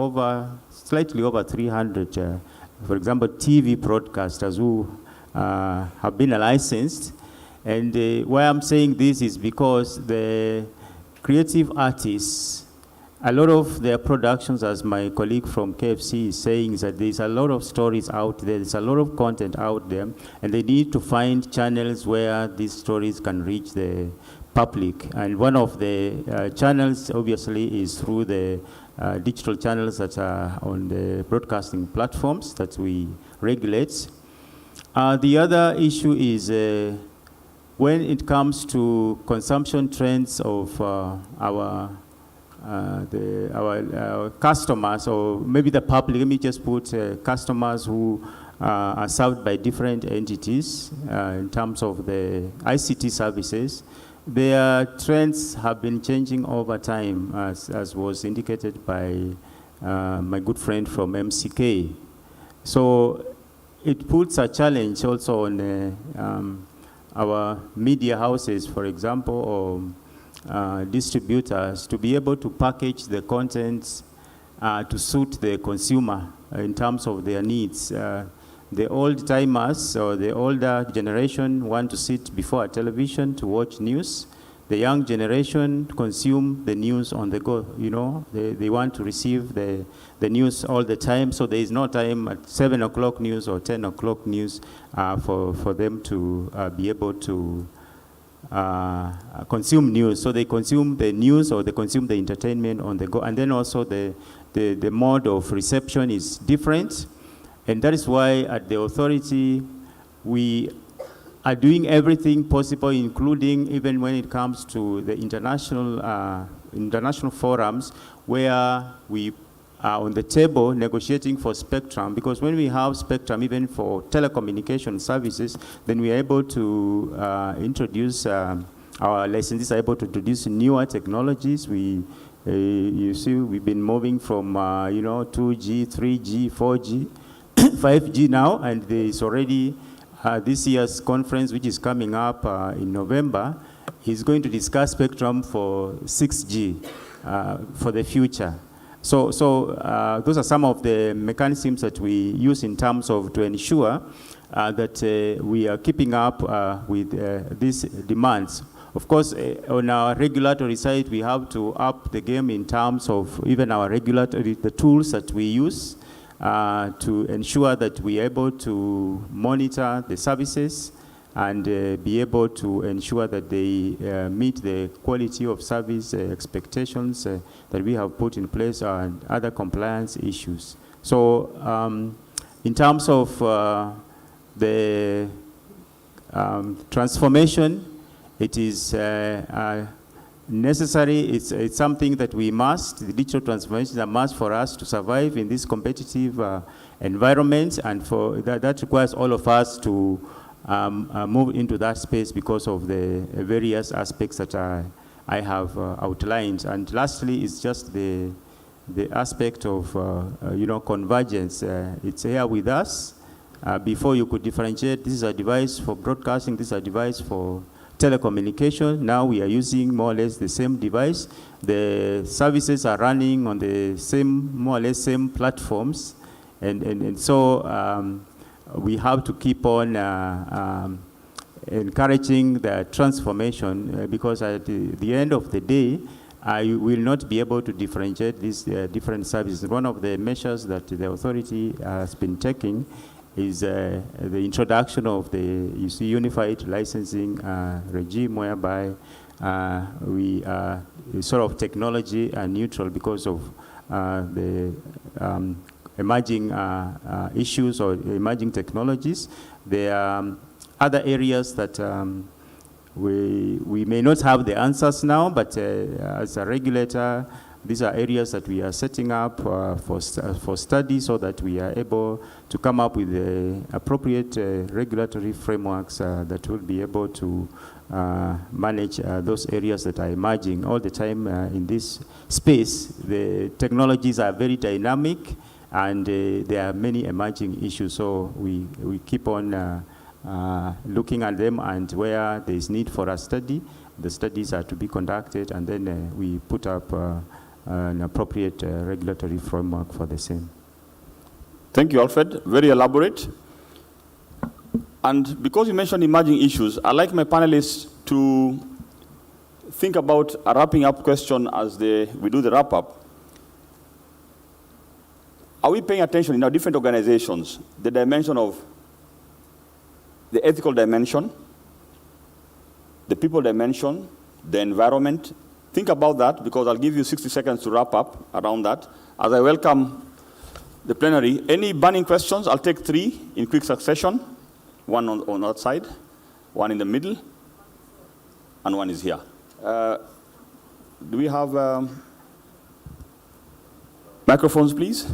slightly over 300, for example, TV broadcasters who have been licensed. And why I'm saying this is because the creative artists, a lot of their productions, as my colleague from KFC is saying, is that there's a lot of stories out there, there's a lot of content out there, and they need to find channels where these stories can reach the public. And one of the channels, obviously, is through the digital channels that are on the broadcasting platforms that we regulate. The other issue is when it comes to consumption trends of our customers, or maybe the public, let me just put customers who are served by different entities in terms of the ICT services. Their trends have been changing over time, as was indicated by my good friend from MCK. So it puts a challenge also on our media houses, for example, or distributors, to be able to package the contents to suit the consumer in terms of their needs. The old timers or the older generation want to sit before a television to watch news. The young generation consume the news on the go. They want to receive the news all the time, so there is no time at 7 o'clock news or 10 o'clock news for them to be able to consume news. So they consume the news or they consume the entertainment on the go. And then also the mode of reception is different. And that is why at the authority, we are doing everything possible, including even when it comes to the international forums, where we are on the table negotiating for spectrum. Because when we have spectrum, even for telecommunication services, then we are able to introduce, our licensees are able to introduce newer technologies. You see, we've been moving from 2G, 3G, 4G, 5G now, and there is already this year's conference, which is coming up in November, is going to discuss spectrum for 6G for the future. So those are some of the mechanisms that we use in terms of to ensure that we are keeping up with these demands. Of course, on our regulatory side, we have to up the game in terms of even our regulatory, the tools that we use to ensure that we are able to monitor the services and be able to ensure that they meet the quality of service expectations that we have put in place and other compliance issues. So in terms of the transformation, it is necessary. It's something that we must. The digital transformation is a must for us to survive in this competitive environment, and for that requires all of us to move into that space because of the various aspects that I have outlined. And lastly, it's just the aspect of convergence. It's here with us. Before you could differentiate, this is a device for broadcasting, this is a device for telecommunication. Now we are using more or less the same device. The services are running on the same, more or less same platforms. And so we have to keep on encouraging the transformation because at the end of the day, I will not be able to differentiate these different services. One of the measures that the authority has been taking is the introduction of the unified licensing regime, whereby we are sort of technology neutral because of the emerging issues or emerging technologies. There are other areas that we may not have the answers now, but as a regulator, these are areas that we are setting up for study so that we are able to come up with the appropriate regulatory frameworks that will be able to manage those areas that are emerging all the time in this space. The technologies are very dynamic, and there are many emerging issues, so we keep on looking at them, and where there is need for a study, the studies are to be conducted, and then we put up an appropriate regulatory framework for the same. Thank you, Alfred. Very elaborate. And because you mentioned emerging issues, I'd like my panelists to think about a wrapping up question as we do the wrap up. Are we paying attention in our different organizations, the dimension of the ethical dimension, the people dimension, the environment? Think about that, because I'll give you 60 seconds to wrap up around that. As I welcome the plenary, any burning questions? I'll take 3 in quick succession. One on that side, one in the middle, and one is here. Do we have microphones, please?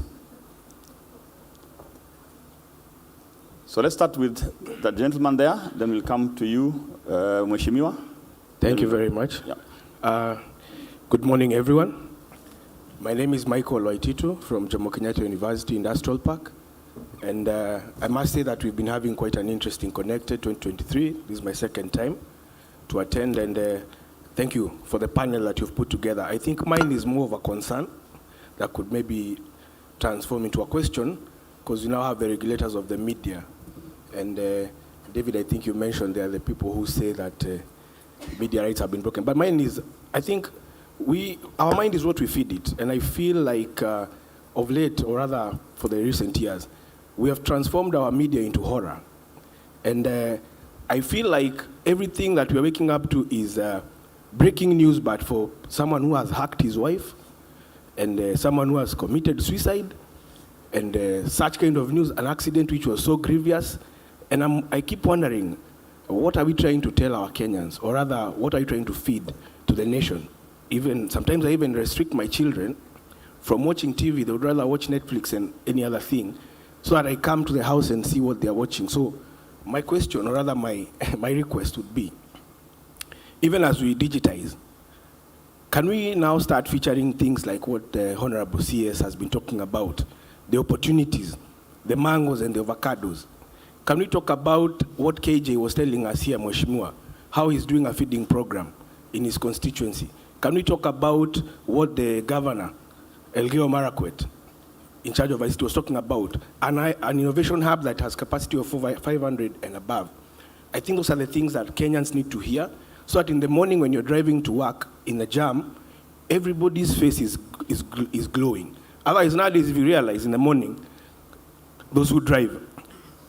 So let's start with the gentleman there, then we'll come to you, Mheshimiwa. Thank you very much. Yeah. Good morning, everyone. My name is Michael Waititu from Jomo Kenyatta University Industrial Park. And I must say that we've been having quite an interesting Connected 2023. This is my second time to attend, and thank you for the panel that you've put together. I think mine is more of a concern that could maybe transform into a question, because we now have the regulators of the media. And David, I think you mentioned there are the people who say that media rights have been broken. But mine is, I think our mind is what we feed it. And I feel like of late, or rather for the recent years, we have transformed our media into horror. And I feel like everything that we're waking up to is breaking news, but for someone who has hacked his wife, and someone who has committed suicide, and such kind of news, an accident which was so grievous. And I keep wondering, what are we trying to tell our Kenyans? Or rather, what are you trying to feed to the nation? Even sometimes I even restrict my children from watching TV. They would rather watch Netflix and any other thing, so that I come to the house and see what they are watching. So my question, or rather my request would be, even as we digitize, can we now start featuring things like what the Honorable CS has been talking about, the opportunities, the mangoes and the avocados? Can we talk about what KJ was telling us here, Mheshimiwa, how he's doing a feeding program in his constituency? Can we talk about what the governor, Elgeyo Marakwet, in charge of ICT, was talking about, an innovation hub that has capacity of over 500 and above? I think those are the things that Kenyans need to hear, so that in the morning when you're driving to work in a jam, everybody's face is glowing. Otherwise, nowadays, if you realize in the morning, those who drive,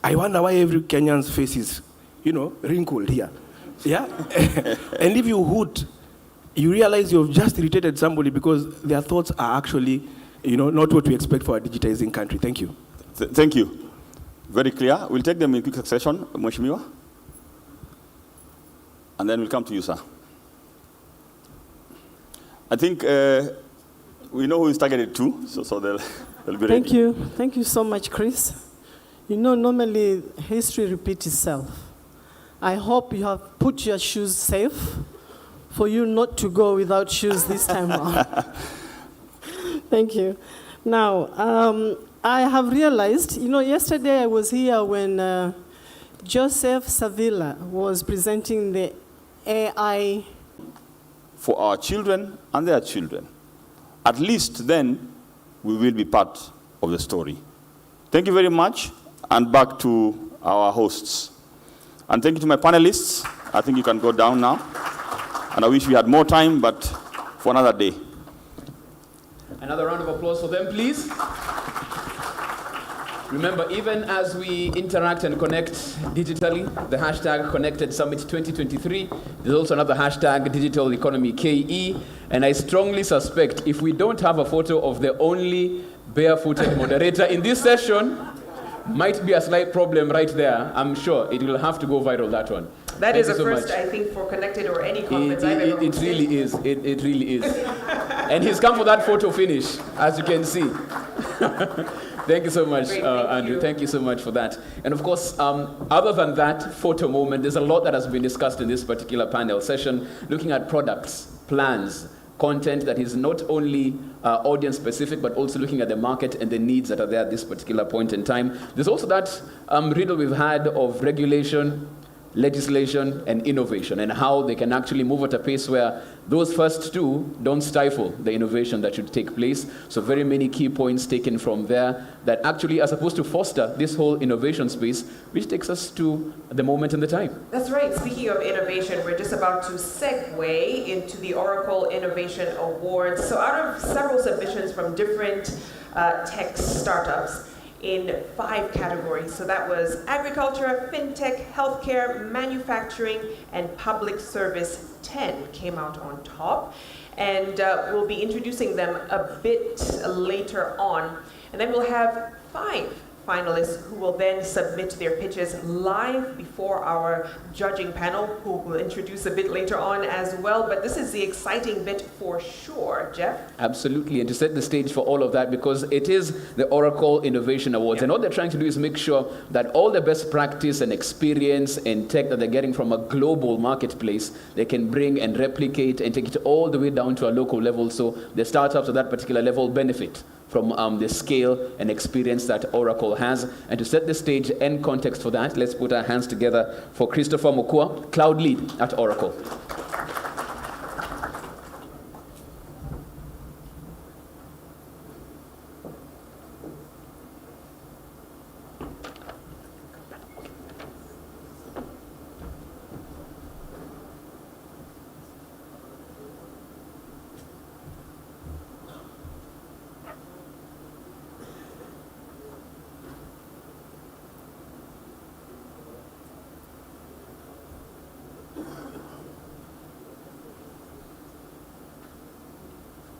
I wonder why every Kenyan's face wrinkled here. Yeah? And if you hoot, you realize you've just irritated somebody because their thoughts are actually, not what we expect for a digitizing country. Thank you. Thank you. Very clear. We'll take them in quick succession, Mheshimiwa. And then we'll come to you, sir. I think we know who is targeted to, so they'll be ready. Thank you. Thank you so much, Chris. Normally history repeats itself. I hope you have put your shoes safe for you not to go without shoes this time around. Thank you. Now, I have realized, yesterday I was here when Joseph Savilla was presenting the AI. For our children and their children. At least then, we will be part of the story. Thank you very much, and back to our hosts. And thank you to my panelists. I think you can go down now. And I wish we had more time, but for another day. Another round of applause for them, please. Remember, even as we interact and connect digitally, the hashtag Connected Summit 2023, there's also another hashtag Digital Economy KE, and I strongly suspect if we don't have a photo of the only barefooted moderator in this session, might be a slight problem right there. I'm sure it will have to go viral, that one. That is a first, I think, for Connected or any conference I've ever It really is. It really is. And he's come for that photo finish, as you can see. Thank you so much, Andrew. Thank you so much for that. And of course, other than that photo moment, there's a lot that has been discussed in this particular panel session, looking at products, plans, content that is not only audience specific, but also looking at the market and the needs that are there at this particular point in time. There's also that riddle we've had of regulation, legislation, and innovation, and how they can actually move at a pace where those first two don't stifle the innovation that should take place. So very many key points taken from there that actually are supposed to foster this whole innovation space, which takes us to the moment and the time. That's right. Speaking of innovation, we're just about to segue into the Oracle Innovation Awards. So out of several submissions from different tech startups, in 5 categories. So that was agriculture, fintech, healthcare, manufacturing, and public service. 10 came out on top. And we'll be introducing them a bit later on. And then we'll have 5 finalists who will then submit their pitches live before our judging panel, who will introduce a bit later on as well. But this is the exciting bit for sure, Jeff. Absolutely, and to set the stage for all of that, because it is the Oracle Innovation Awards, and what they're trying to do is make sure that all the best practice and experience and tech that they're getting from a global marketplace, they can bring and replicate and take it all the way down to a local level, so the startups at that particular level benefit from the scale and experience that Oracle has. And to set the stage and context for that, let's put our hands together for Christopher Mukua, Cloud Lead at Oracle.